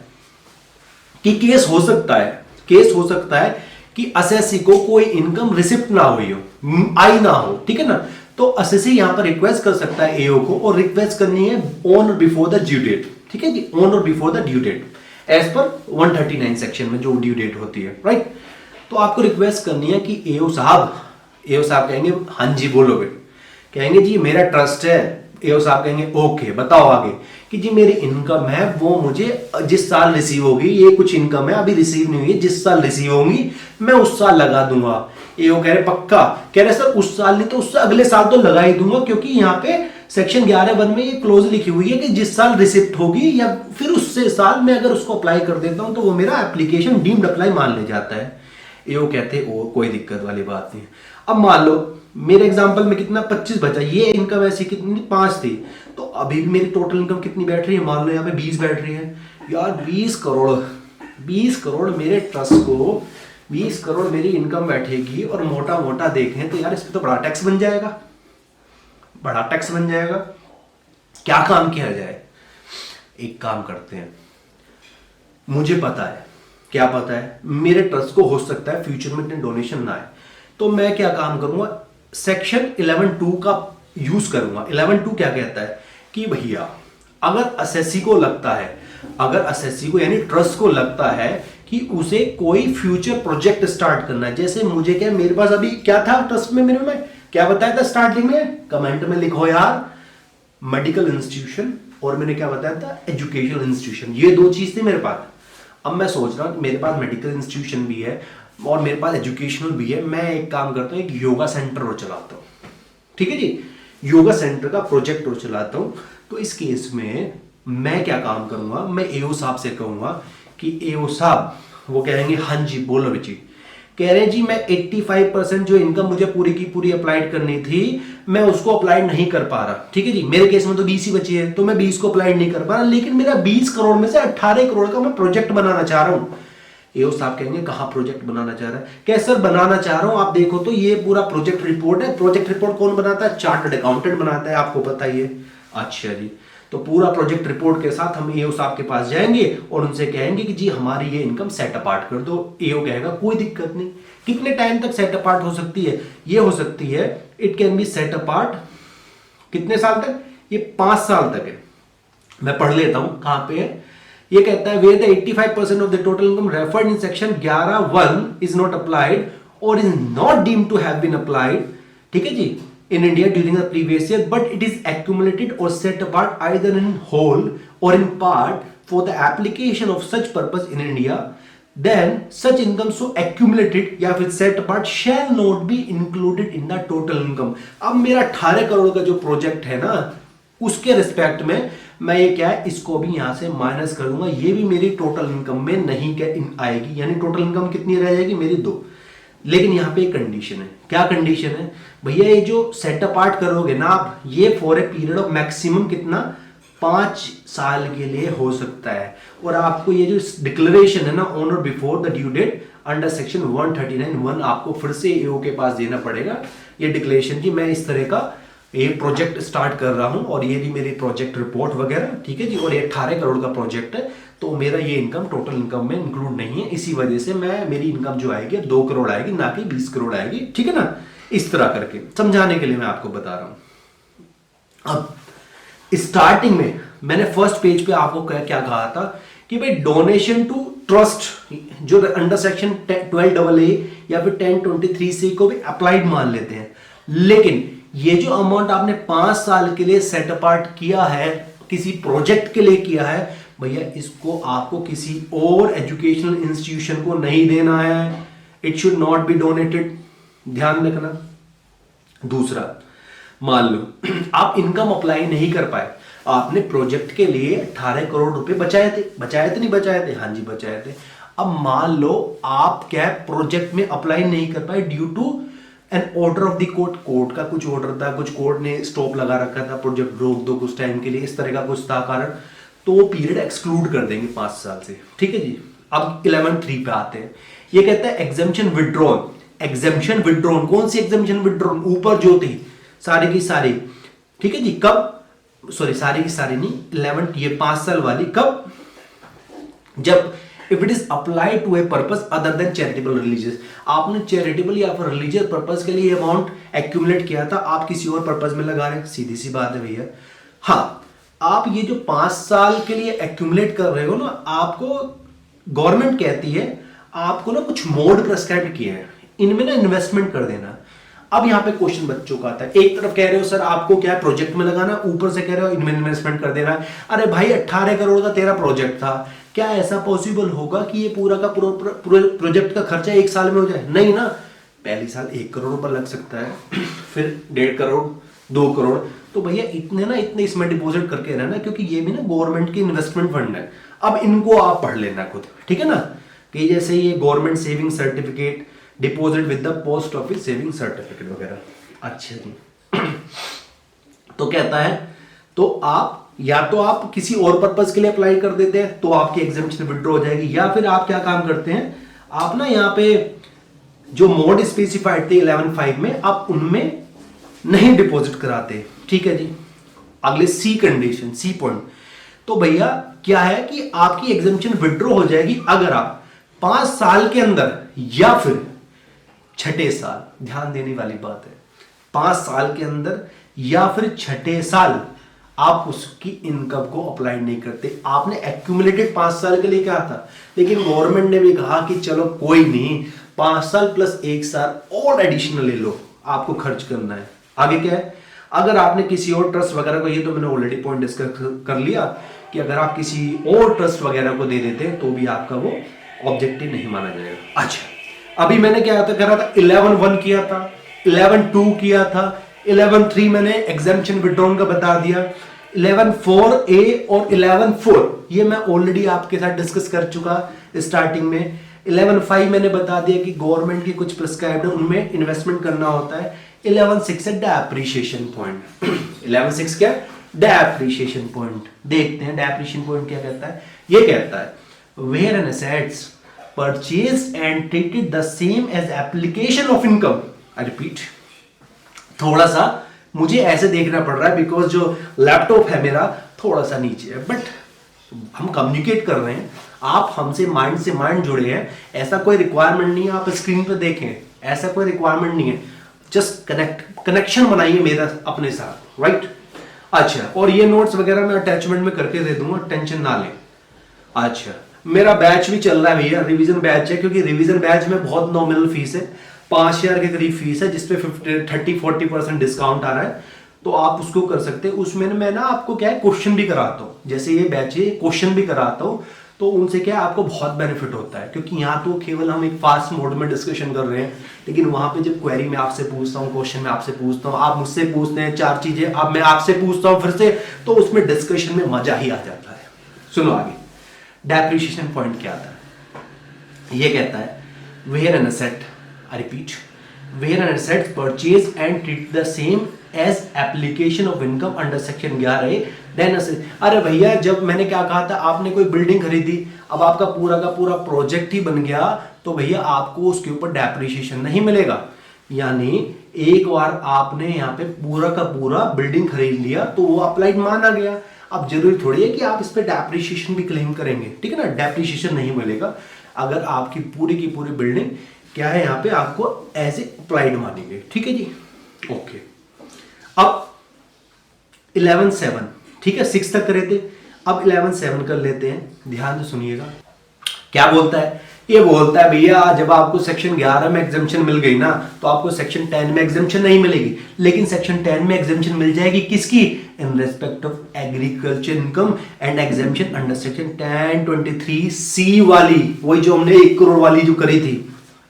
कि case हो सकता है कि असेसी को कोई इनकम रिसिप्ट ना हुई हो, आई ना हो, ठीक है ना। तो असेसी यहां पर रिक्वेस्ट कर सकता है एओ को, और रिक्वेस्ट करनी है on or before the due date, ठीक है जी, on or before the due date as per 139 section में जो ड्यू डेट होती है, राइट। तो आपको रिक्वेस्ट करनी है कि एओ साहब कहेंगे हाँ जी बोलोगे, कहेंगे जी मेरा ट्रस्ट है, एओ साहब कहेंगे ओके बताओ आगे, कि जी मेरी इनकम है वो मुझे जिस साल रिसीव होगी, ये कुछ इनकम है अभी रिसीव नहीं हुई है, जिस साल रिसीव होंगी मैं उस साल लगा दूंगा। एओ कह रहे पक्का, कह रहे सर उस साल नहीं तो उससे अगले साल तो लगा ही दूंगा, क्योंकि यहाँ पे सेक्शन 11(1) में ये क्लोज लिखी हुई है कि जिस साल रिसिप्ट होगी या फिर उससे साल में अगर उसको अप्लाई कर देता हूं तो वो मेरा एप्लीकेशन डीम्ड अप्लाई मान ले जाता है। एओ कहते ओ कोई दिक्कत वाली बात नहीं। अब मान लो मेरे एग्जांपल में कितना 25 बचा, ये इनकम ऐसी कितनी 5 थी, तो अभी भी मेरी टोटल इनकम कितनी बैठ रही है, मान लो यहाँ पे 20 बैठ रही है। यार 20 करोड़ मेरे ट्रस्ट को 20 करोड़ मेरी इनकम बैठेगी, और मोटा मोटा देखें तो यार इस पर तो बड़ा टैक्स बन जाएगा, क्या काम किया जाए? एक काम करते हैं, मुझे पता है, क्या पता है, मेरे ट्रस्ट को हो सकता है फ्यूचर में इतने डोनेशन ना आए, तो मैं क्या काम करूंगा, सेक्शन 11(2) का यूज करूंगा। 11(2) क्या कहता है कि भैया अगर असेसी को लगता है, यानी ट्रस्ट को लगता है कि उसे कोई फ्यूचर प्रोजेक्ट स्टार्ट करना है, जैसे मुझे क्या, मेरे पास अभी क्या था ट्रस्ट में, मेरे में क्या बताया था स्टार्टिंग में, कमेंट में लिखो यार, मेडिकल इंस्टीट्यूशन, और मैंने क्या बताया था, एजुकेशनल इंस्टीट्यूशन, ये 2 चीज थी मेरे पास। अब मैं सोच रहा हूं मेरे पास मेडिकल इंस्टीट्यूशन भी है और मेरे पास एजुकेशनल भी है, मैं एक काम करता हूं, एक योगा सेंटर और चलाता हूं, ठीक है जी, योगा सेंटर का प्रोजेक्ट और चलाता हूं। तो इस केस में मैं क्या काम करूंगा, मैं एओ साहब से कहूंगा कि एओ साहब, वो कहेंगे हाँ जी बोलो जी, कह रहे जी मैं 85% जो इनकम मुझे पूरी की पूरी अप्लाइड करनी थी मैं उसको अप्लाइड नहीं कर पा रहा, ठीक है जी, मेरे केस में तो 20 ही बची है, तो मैं 20 को अप्लाइड नहीं कर पा रहा, लेकिन मेरा 20 करोड़ में से 18 करोड़ का मैं प्रोजेक्ट बनाना चाह रहा हूं। एओ साहब कहेंगे कहां प्रोजेक्ट बनाना चाह रहा है, क्या सर बनाना चाह रहा हूं, आप देखो तो ये पूरा प्रोजेक्ट रिपोर्ट है, प्रोजेक्ट रिपोर्ट कौन बनाता है, चार्टर्ड अकाउंटेंट बनाता है, आपको पता ही है। अच्छा जी, तो पूरा प्रोजेक्ट रिपोर्ट के साथ हम एओ साहब के पास जाएंगे और उनसे कहेंगे कि जी हमारी ये इनकम सेट अपार्ट कर दो। एओ कहेगा कोई दिक्कत नहीं। कितने टाइम तक सेट अपार्ट हो सकती है, ये हो सकती है, it can be set apart कितने साल तक, ये 5 साल तक है। मैं पढ़ लेता हूं कहां पे है, ये कहता है where the 85% of the total income referred in section 11(1) is not applied or is not deemed to have been applied, ठीक है जी, in India during the previous year, but it is accumulated or set apart either in whole or in part for the application of such purpose in India, then such income so accumulated या फिर set apart shall not be included in the total income। अब मेरा 18 करोड़ का जो project है ना, उसके respect में मैं ये क्या है, इसको भी यहां से माइनस कर दूंगा, ये भी मेरी टोटल इनकम में नहीं आएगी, यानी टोटल इनकम कितनी रह जाएगी मेरी 2। लेकिन यहाँ पे एक कंडीशन है, क्या कंडीशन है भैया, ये जो सेट अपार्ट करोगे ना आप, ये for a period of maximum कितना 5 साल के लिए हो सकता है, और आपको ये जो डिक्लेरेशन है ना on or before the due date under section 139(1) आपको फिर से एओ के पास देना पड़ेगा ये डिक्लेरेशन कि मैं इस तरह का एक प्रोजेक्ट स्टार्ट कर रहा हूं और ये भी मेरी प्रोजेक्ट रिपोर्ट वगैरह, ठीक है जी, और ये 18 करोड़ का प्रोजेक्ट है, तो मेरा ये इनकम टोटल इनकम में इंक्लूड नहीं है, इसी वजह से मेरी इनकम जो आएगी 2 करोड़ आएगी, ना कि 20 करोड़ आएगी, ठीक है ना। इस तरह करके समझाने के लिए मैं आपको बता रहा हूं। अब स्टार्टिंग में मैंने फर्स्ट पेज पे आपको क्या कहा था कि भाई डोनेशन टू ट्रस्ट जो अंडर सेक्शन 12AA या फिर 1023C को भी अप्लाइड मान लेते हैं, लेकिन ये जो अमाउंट आपने 5 साल के लिए सेट अपार्ट किया है, किसी प्रोजेक्ट के लिए किया है, भैया इसको आपको किसी और एजुकेशनल इंस्टीट्यूशन को नहीं देना है, it should not be donated, ध्यान रखना। दूसरा, मान लो आप इनकम अप्लाई नहीं कर पाए, आपने प्रोजेक्ट के लिए 18 करोड़ रुपए बचाए थे नहीं बचाए थे, हाँ जी बचाए थे। अब मान लो आप क्या प्रोजेक्ट में अप्लाई नहीं कर पाए due to an order of the court का कुछ ऑर्डर था, कुछ कोर्ट ने स्टॉप लगा रखा था, प्रोजेक्ट रोक दो कुछ टाइम के लिए, इस तरह का कुछ था कारण, तो वो पीरियड एक्सक्लूड कर देंगे 5 साल से, ठीक है जी। अब 11(3) पे आते हैं, ये कहता है एग्जेम्पशन विड्रॉन। एग्जेम्पशन विड्रॉन, कौन सी एग्जेम्पशन विड्रॉन, ऊपर जो थी सारी की सारी, ठीक है जी, कब, सॉरी सारी की सारी नहीं, 11 ये 5 साल वाली, कब, जब if it is applied to a purpose other than charitable religious, आपने चैरिटेबल या फिर रिलीजियस पर्पस के लिए अमाउंट एक्यूमुलेट किया था, आप किसी और पर्पस में लगा रहे हैं, सीधी सी बात है भैया। हाँ, आप ये जो 5 साल के लिए एक्यूमुलेट कर रहे हो ना, आपको गवर्नमेंट कहती है आपको ना कुछ मोड प्रेस्क्राइब किए हैं, इनमें ना इन्वेस्टमेंट कर देना। अब यहाँ पे क्वेश्चन बच्चों का आता है, एक तरफ कह रहे हो सर आपको क्या है प्रोजेक्ट में लगाना, ऊपर से कह रहे हो इनमें इन्वेस्टमेंट कर देना। अरे भाई 18 करोड़ का तेरा प्रोजेक्ट था, क्या ऐसा पॉसिबल होगा कि ये पूरा का पूरा प्रोजेक्ट का खर्चा 1 साल में हो जाए? नहीं ना, पहली साल 1 करोड़ रुपए लग सकता है, फिर 1.5 करोड़, 2 करोड़, तो भैया इतने इसमें डिपॉजिट करके रहना, क्योंकि ये भी ना गवर्नमेंट की इन्वेस्टमेंट फंड है। अब इनको आप पढ़ लेना खुद, ठीक है ना, कि जैसे ये government saving certificate, deposit with the post office saving certificate वगैरह। अच्छा जी, तो कहता है तो आप या तो आप किसी और पर्पस के लिए अप्लाई कर देते हैं तो आपकी एग्जामिशन विड्रॉ हो जाएगी, या फिर आप क्या काम करते हैं, आप ना यहाँ पे जो मोड स्पेसिफाइड थे 11.5 में, आप उनमें नहीं डिपॉजिट कराते। ठीक है जी, अगले सी कंडीशन, सी पॉइंट, तो भैया क्या है कि आपकी एग्जामिशन विड्रॉ हो जाएगी अगर आप 5 साल के अंदर या फिर 6ठे साल, ध्यान देने वाली बात है, 5 साल के अंदर या फिर 6ठे साल आप उसकी इनकम को अप्लाई नहीं करते। आपने एक्यूमुलेटेड 5 साल के लिए कहा था, लेकिन गवर्नमेंट ने भी कहा कि चलो कोई नहीं, 5 साल प्लस 1 साल और एडिशनल ले लो, आपको खर्च करना है। आगे क्या है, अगर आपने किसी और ट्रस्ट वगैरह को, ये तो मैंने ऑलरेडी पॉइंट डिस्कस कर लिया कि अगर आप किसी और ट्रस्ट वगैरह को दे देते तो भी आपका वो ऑब्जेक्टिव नहीं माना जाएगा। अच्छा, अभी मैंने क्या कर रहा था, 11.1 किया था, 11.2 किया था, 11.3 मैंने एग्जामिशन विड्रॉन का बता दिया, 11.4A और 11.4 ये मैं ऑलरेडी आपके साथ डिस्कस कर चुका स्टार्टिंग में। 11.5 मैंने बता दिया कि गवर्नमेंट की कुछ प्रिस्क्राइब्ड है, उनमें इन्वेस्टमेंट करना होता है। 11.6 है डेप्रिसिएशन पॉइंट। 11.6 क्या, डेप्रिसिएशन पॉइंट। देखते हैं डेप्रिसिएशन पॉइंट क्या कहता है। ये कहता है where an assets purchased and treated the same as application of income। I repeat, थोड़ा सा मुझे ऐसे देखना पड़ रहा है बिकॉज जो लैपटॉप है मेरा थोड़ा सा नीचे है, बट हम कम्युनिकेट कर रहे हैं, आप हमसे माइंड से माइंड जुड़े हैं, ऐसा कोई रिक्वायरमेंट नहीं है आप स्क्रीन पे देखें, ऐसा कोई रिक्वायरमेंट नहीं है, जस्ट कनेक्शन बनाइए मेरा अपने साथ, राइट। अच्छा, और ये नोट्स वगैरह मैं अटैचमेंट में करके दे दूंगा, टेंशन ना लें। अच्छा, मेरा बैच भी चल रहा है भैया, रिवीजन बैच है, क्योंकि रिवीजन बैच में बहुत नॉमिनल फीस है, 5,000 के करीब फीस है, जिसपे 30-40% डिस्काउंट आ रहा है, तो आप उसको कर सकते हैं। उसमें मैं ना आपको क्या है क्वेश्चन भी कराता हूँ, जैसे ये बैच है क्वेश्चन भी कराता हूँ, तो उनसे क्या है आपको बहुत बेनिफिट होता है, क्योंकि यहाँ तो केवल हम एक फास्ट मोड में डिस्कशन कर रहे हैं, लेकिन वहां पे जब क्वेरी में आपसे पूछता हूँ, क्वेश्चन में आपसे पूछता हूँ, आप मुझसे पूछते हैं 4 चीजें, अब मैं आपसे पूछता हूँ फिर से, तो उसमें डिस्कशन में मजा ही आ जाता है। सुनो आगे, डेप्रिसिएशन पॉइंट क्या आता है, ये कहता है where an asset, I repeat, where an asset purchase and treat the same as application of income under section 11A then. अरे भैया, जब मैंने क्या कहा था, आपने कोई बिल्डिंग खरीदी, अब आपका पूरा का पूरा प्रोजेक्ट ही बन गया, तो भैया आपको उसके ऊपर डेप्रिसिएशन नहीं मिलेगा। यानी एक बार आपने यहाँ पे पूरा का पूरा बिल्डिंग खरीद लिया तो वो अप्लाइड माना गया, अब जरूरी थोड़ी है कि आप इस पे डेप्रिसिएशन भी क्लेम करेंगे, ठीक है ना, डेप्रिसिएशन नहीं मिलेगा अगर आपकी पूरी की पूरी बिल्डिंग क्या है यहाँ पे आपको एज ए अप्लाइड मानेंगे, ठीक है जी। ओके, अब 11.7, ठीक है, 6 तक करे थे, अब 11.7 कर लेते हैं, ध्यान से सुनिएगा क्या बोलता है। ये बोलता है भैया जब आपको सेक्शन 11 में एग्जाम्पशन मिल गई ना, तो आपको सेक्शन 10 में एग्जाम्पशन नहीं मिलेगी, लेकिन सेक्शन 10 में एग्जाम्पशन मिल जाएगी किसकी, in respect of agriculture income and exemption under section 1023C वाली, वही जो हमने 1 करोड़ वाली जो करी थी,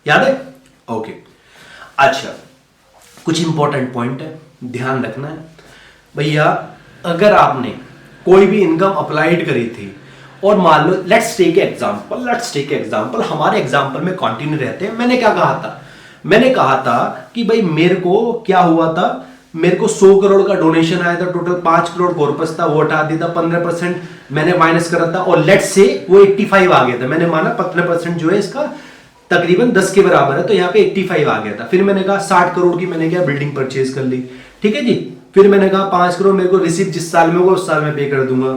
याद है। ओके, अच्छा, कुछ इंपॉर्टेंट पॉइंट है, ध्यान रखना है भैया। अगर आपने कोई भी इनकम अप्लाइड करी थी और मान लो लेट्स टेक एग्जांपल, हमारे एग्जांपल में कंटिन्यू रहते हैं। मैंने क्या कहा था, मैंने कहा था कि भाई मेरे को क्या हुआ था, मेरे को 100 करोड़ का डोनेशन आया था, टोटल 5 करोड़ कॉर्पस था, वो हटा दिया था, 15% मैंने माइनस करा था, और लेट्स से वो 85 आ गया था, मैंने माना 15% जो है इसका तकरीबन 10 के बराबर है, तो यहाँ पे 85 आ गया था। फिर मैंने कहा 60 करोड़ की मैंने क्या बिल्डिंग परचेज कर ली, ठीक है जी। फिर मैंने कहा 5 करोड़ मेरे को रिसीव जिस साल में होगा उस साल में पे कर दूंगा।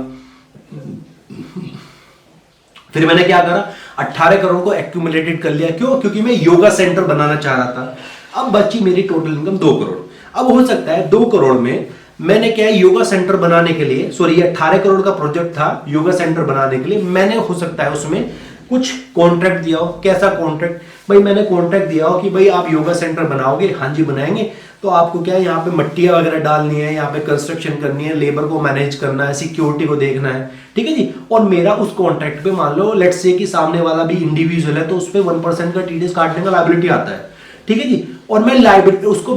फिर मैंने क्या करा, 18 करोड़ को एक्यूमुलेटेड कर लिया। क्यों? क्योंकि मैं योगा सेंटर बनाना चाह रहा था। अब बची मेरी टोटल इनकम 2 करोड़। अब हो सकता है 2 करोड़ में मैंने क्या है, योगा सेंटर बनाने के लिए, सॉरी ये 18 करोड़ का प्रोजेक्ट था योगा सेंटर बनाने के लिए, मैंने हो सकता है उसमें कुछ कॉन्ट्रैक्ट दिया हो। कैसा कॉन्ट्रैक्ट? भाई मैंने कॉन्ट्रैक्ट दिया हो कि भाई आप योगा सेंटर बनाओगे, हाँ जी बनाएंगे, तो आपको क्या है यहाँ पे मट्टियां वगैरह डालनी है, यहाँ पे कंस्ट्रक्शन करनी है, लेबर को मैनेज करना है, सिक्योरिटी को देखना है, ठीक है जी। और मेरा उस कॉन्ट्रैक्ट पे मान लो लेट्स से कि सामने वाला भी इंडिविजुअल है, तो उस पर 1% का टीडीएस काटने का लायबिलिटी आता है, ठीक है जी। और मैं लायबिलिटी उसको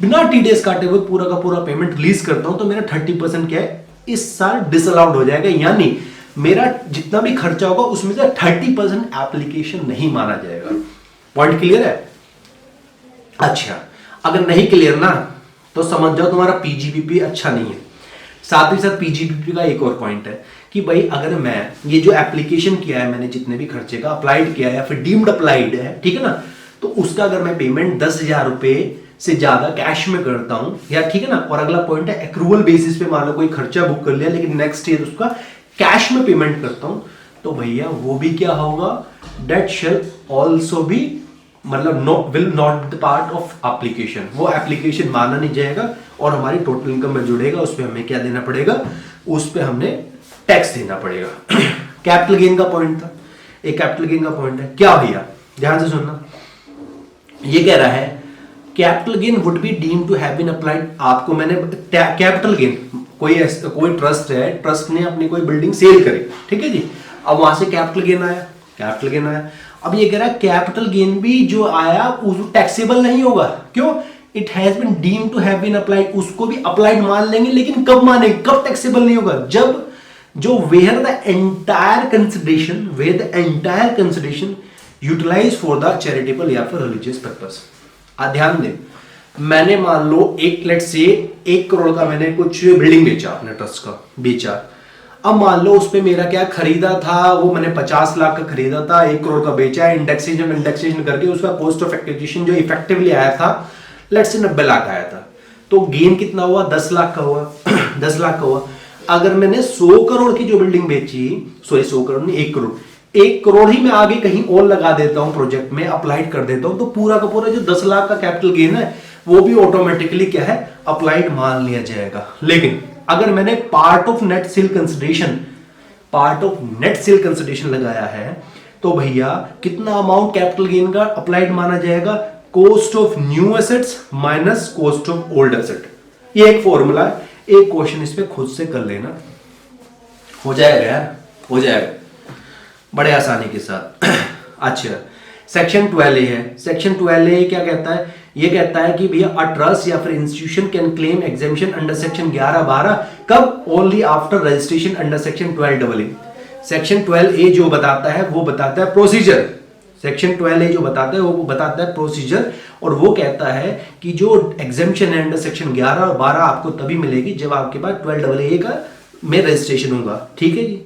बिना टीडीएस काटे हुए पूरा का पूरा पेमेंट रिलीज करता हूं, तो मेरा 30% क्या है इस साल डिसअलाउड हो जाएगा, यानी मेरा जितना भी खर्चा होगा उसमें से 30% एप्लीकेशन नहीं माना जाएगा। पॉइंट क्लियर है? अच्छा, अगर नहीं क्लियर ना तो समझ जाओ तुम्हारा पीजीबीपी अच्छा नहीं है। साथ ही साथ पीजीबीपी का एक और पॉइंट है कि भाई अगर मैं ये जो एप्लीकेशन किया है मैंने, जितने भी खर्चे का अप्लाइड किया है या फिर डीम्ड अप्लाइड है, ठीक है ना, तो उसका अगर मैं पेमेंट 10,000 रुपए से ज्यादा कैश में करता हूं, या ठीक है ना, और अगला पॉइंट है एक्रूवल बेसिस पे मान लो कोई खर्चा बुक कर लिया लेकिन नेक्स्ट ईयर उसका कैश में पेमेंट करता हूं, तो भैया वो भी क्या होगा, डेट शेल ऑल्सो भी मतलब will not the part of application, वो एप्लीकेशन माना नहीं जाएगा और हमारी टोटल इनकम में जुड़ेगा। उस पर हमें क्या देना पड़ेगा, उस पर हमने टैक्स देना पड़ेगा। कैपिटल गेन का पॉइंट था, एक कैपिटल गेन का पॉइंट है क्या भैया, ध्यान से सुनना। ये कह रहा है capital gain would be deemed to have been applied. आपको मैंने कैपिटल गेन, कोई ट्रस्ट है, ट्रस्ट ने अपनी कोई बिल्डिंग सेल करी, ठीक है जी, अब वहां से कैपिटल गेन आया, कैपिटल गेन आया। अब ये कह रहा है कैपिटल गेन भी जो आया वो टैक्सेबल नहीं होगा। क्यों? It has been deemed to have been applied, उसको भी अप्लाइड मान लेंगे, लेकिन कब मानेंगे, कब टैक्सेबल नहीं होगा, जब जो where the entire consideration utilise for the charitable या फिर रिलीजियस पर्पस। ध्यान दें, मैंने मान लो एक लेट से 1 करोड़ का मैंने कुछ बिल्डिंग बेचा, अपने ट्रस्ट का बेचा। अब मान लो उस पे मेरा क्या खरीदा था, वो मैंने 50 लाख का खरीदा था, 1 करोड़ का बेचा है, इंडेक्सेशन करके उसका कॉस्ट ऑफ एक्विजिशन जो इफेक्टिवली आया था लेट से 90 लाख आया था, तो गेन कितना हुआ, 10 लाख का हुआ। 10 लाख का हुआ। अगर मैंने 100 करोड़ की जो बिल्डिंग बेची, सॉरी 100 करोड़ नहीं, 1 करोड़, 1 करोड़ ही मैं आगे कहीं और लगा देता हूं, प्रोजेक्ट में अप्लाइड कर देता हूं, तो पूरा का पूरा जो 10 लाख का कैपिटल गेन है वो भी ऑटोमेटिकली क्या है, अप्लाइड मान लिया जाएगा। लेकिन अगर मैंने part of net sale consideration लगाया है, तो भैया कितना अमाउंट कैपिटल गेन का अप्लाइड माना जाएगा, cost of new assets minus cost of old asset. ये एक फॉर्मूला है, एक क्वेश्चन इस पे खुद से कर लेना, हो जाएगा यार, हो जाएगा बड़े आसानी के साथ। अच्छा, सेक्शन 12A है। सेक्शन 12A क्या कहता है, ये कहता है कि भैया अ ट्रस्ट या फिर institution can claim exemption under section 11-12 कब, only after registration under section 12AA। Section 12A जो बताता है वो बताता है प्रोसीजर, सेक्शन 12A जो बताता है वो बताता है प्रोसीजर, और वो कहता है कि जो एग्जेम्पशन है अंडर सेक्शन 11 और 12 आपको तभी मिलेगी जब आपके पास 12AA का में रजिस्ट्रेशन होगा, ठीक है जी।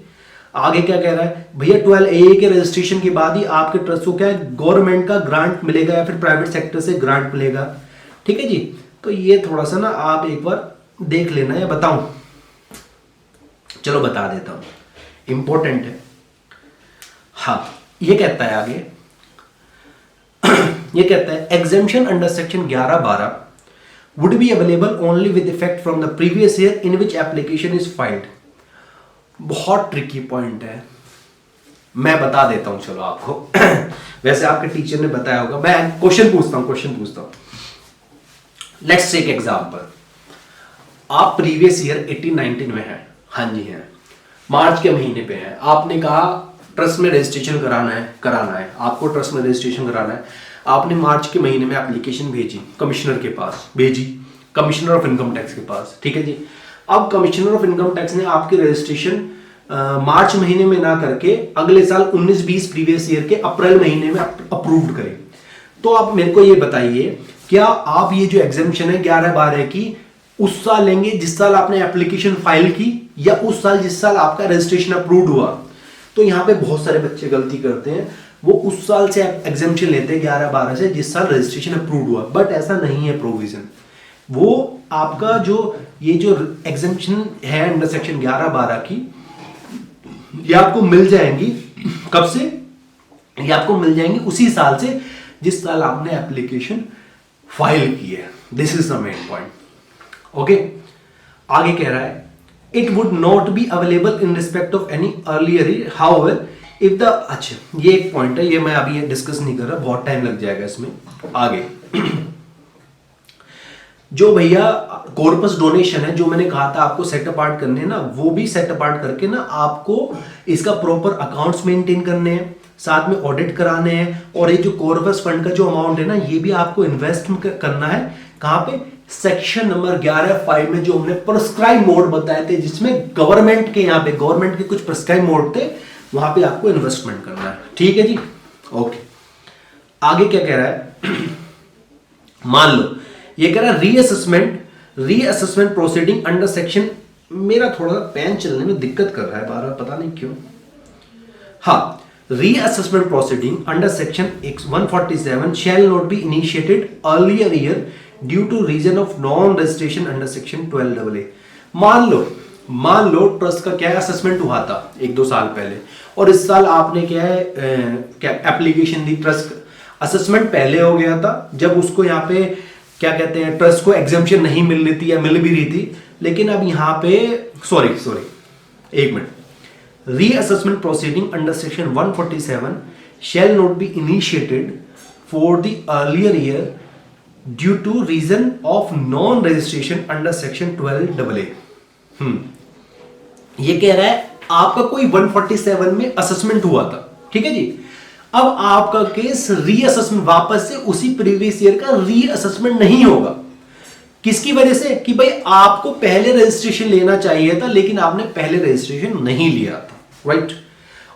आगे क्या कह रहा है भैया, 12AA के रजिस्ट्रेशन के बाद ही आपके ट्रस्ट को क्या है, गवर्नमेंट का ग्रांट मिलेगा या फिर प्राइवेट सेक्टर से ग्रांट मिलेगा, ठीक है जी। तो ये थोड़ा सा ना आप एक बार देख लेना, या बताऊं, चलो बता देता हूं, इंपॉर्टेंट है। हाँ, ये कहता है आगे ये कहता है exemption under section 11-12 would be available only with effect from the previous year in which application is filed. बहुत ट्रिकी पॉइंट है, मैं बता देता हूं चलो आपको। वैसे आपके टीचर ने बताया होगा, मैं क्वेश्चन पूछता हूं। लेट्स टेक एग्जांपल, आप प्रीवियस ईयर 18-19 में हैं, हाँ जी हैं, मार्च के महीने पे हैं, आपने कहा ट्रस्ट में रजिस्ट्रेशन कराना है, आपको ट्रस्ट में रजिस्ट्रेशन कराना है। आपने मार्च के महीने में एप्लीकेशन भेजी, कमिश्नर के पास भेजी, कमिश्नर ऑफ इनकम टैक्स के पास, ठीक है जी। अब कमिश्नर ऑफ इनकम टैक्स ने आपकी रजिस्ट्रेशन मार्च महीने में ना करके अगले साल 19-20 प्रीवियस ईयर के अप्रैल महीने में अप्रूव्ड करे। तो आप मेरे को ये बताइए, क्या आप ये जो एग्जेम्पशन है 11-12 की उस साल लेंगे जिस साल आपने एप्लीकेशन फाइल की, या उस साल जिस साल आपका रजिस्ट्रेशन अप्रूव्ड हुआ? तो यहाँ पे बहुत सारे बच्चे गलती करते हैं, वो उस साल से एग्जेम्पशन लेते हैं 11-12 से जिस साल रजिस्ट्रेशन अप्रूव्ड हुआ, बट ऐसा नहीं है प्रोविजन। वो आपका जो ये जो एग्जेम्पशन है अंडर सेक्शन 11-12 की, ये आपको मिल जाएंगी कब से? ये आपको मिल जाएंगे उसी साल से जिस साल आपने एप्लीकेशन फाइल की है। This is the main point. Okay, आगे कह रहा है it would not be available in respect of any earlier year however if the, अच्छा ये एक पॉइंट है, ये मैं अभी डिस्कस नहीं कर रहा, बहुत टाइम लग जाएगा इसमें। आगे जो भैया कॉर्पस डोनेशन है, जो मैंने कहा था आपको सेट अपार्ट करने हैं ना, वो भी सेट अपार्ट करके ना आपको इसका प्रॉपर अकाउंट्स मेंटेन करने हैं, साथ में ऑडिट कराने हैं, और ये जो कॉर्पस फंड का जो अमाउंट है ना, ये भी आपको इन्वेस्ट करना है। कहां पे? सेक्शन नंबर 11(5) में जो हमने प्रिस्क्राइब मोड बताए थे, जिसमें गवर्नमेंट के, यहाँ पे गवर्नमेंट के कुछ प्रिस्क्राइब मोड थे, वहां पे आपको इन्वेस्टमेंट करना है। ठीक है जी, ओके। आगे क्या कह रहा है? मान लो ये कह रहा है रीअसेसमेंट प्रोसीडिंग अंडर सेक्शन, मेरा थोड़ा सा पेन चलने में दिक्कत कर रहा है बार बार, पता नहीं क्यों। हाँ, reassessment proceeding under section 147 shall not be initiated earlier year due to reason of non registration under section 12AA। मान लो ट्रस्ट का क्या असेसमेंट हुआ था 1-2 साल पहले, और इस साल आपने क्या है क्या एप्लीकेशन दी, ट्रस्ट असेसमेंट पहले हो गया था, जब उसको यहाँ पे क्या कहते हैं, ट्रस्ट को एग्जाम्पशन नहीं मिल रही थी या मिल भी रही थी, लेकिन अब यहाँ पे सॉरी एक मिनट, reassessment proceeding under section 147 shall not be initiated for the earlier year due to reason of non registration under section 12AA। ये कह रहा है आपका कोई 147 में असेसमेंट हुआ था, ठीक है जी, अब आपका केस रीअसेसमेंट, वापस से उसी प्रीवियस ईयर का रीअसेसमेंट नहीं होगा। किसकी वजह से? कि भाई आपको पहले रजिस्ट्रेशन लेना चाहिए था, लेकिन आपने पहले रजिस्ट्रेशन नहीं लिया था, राइट।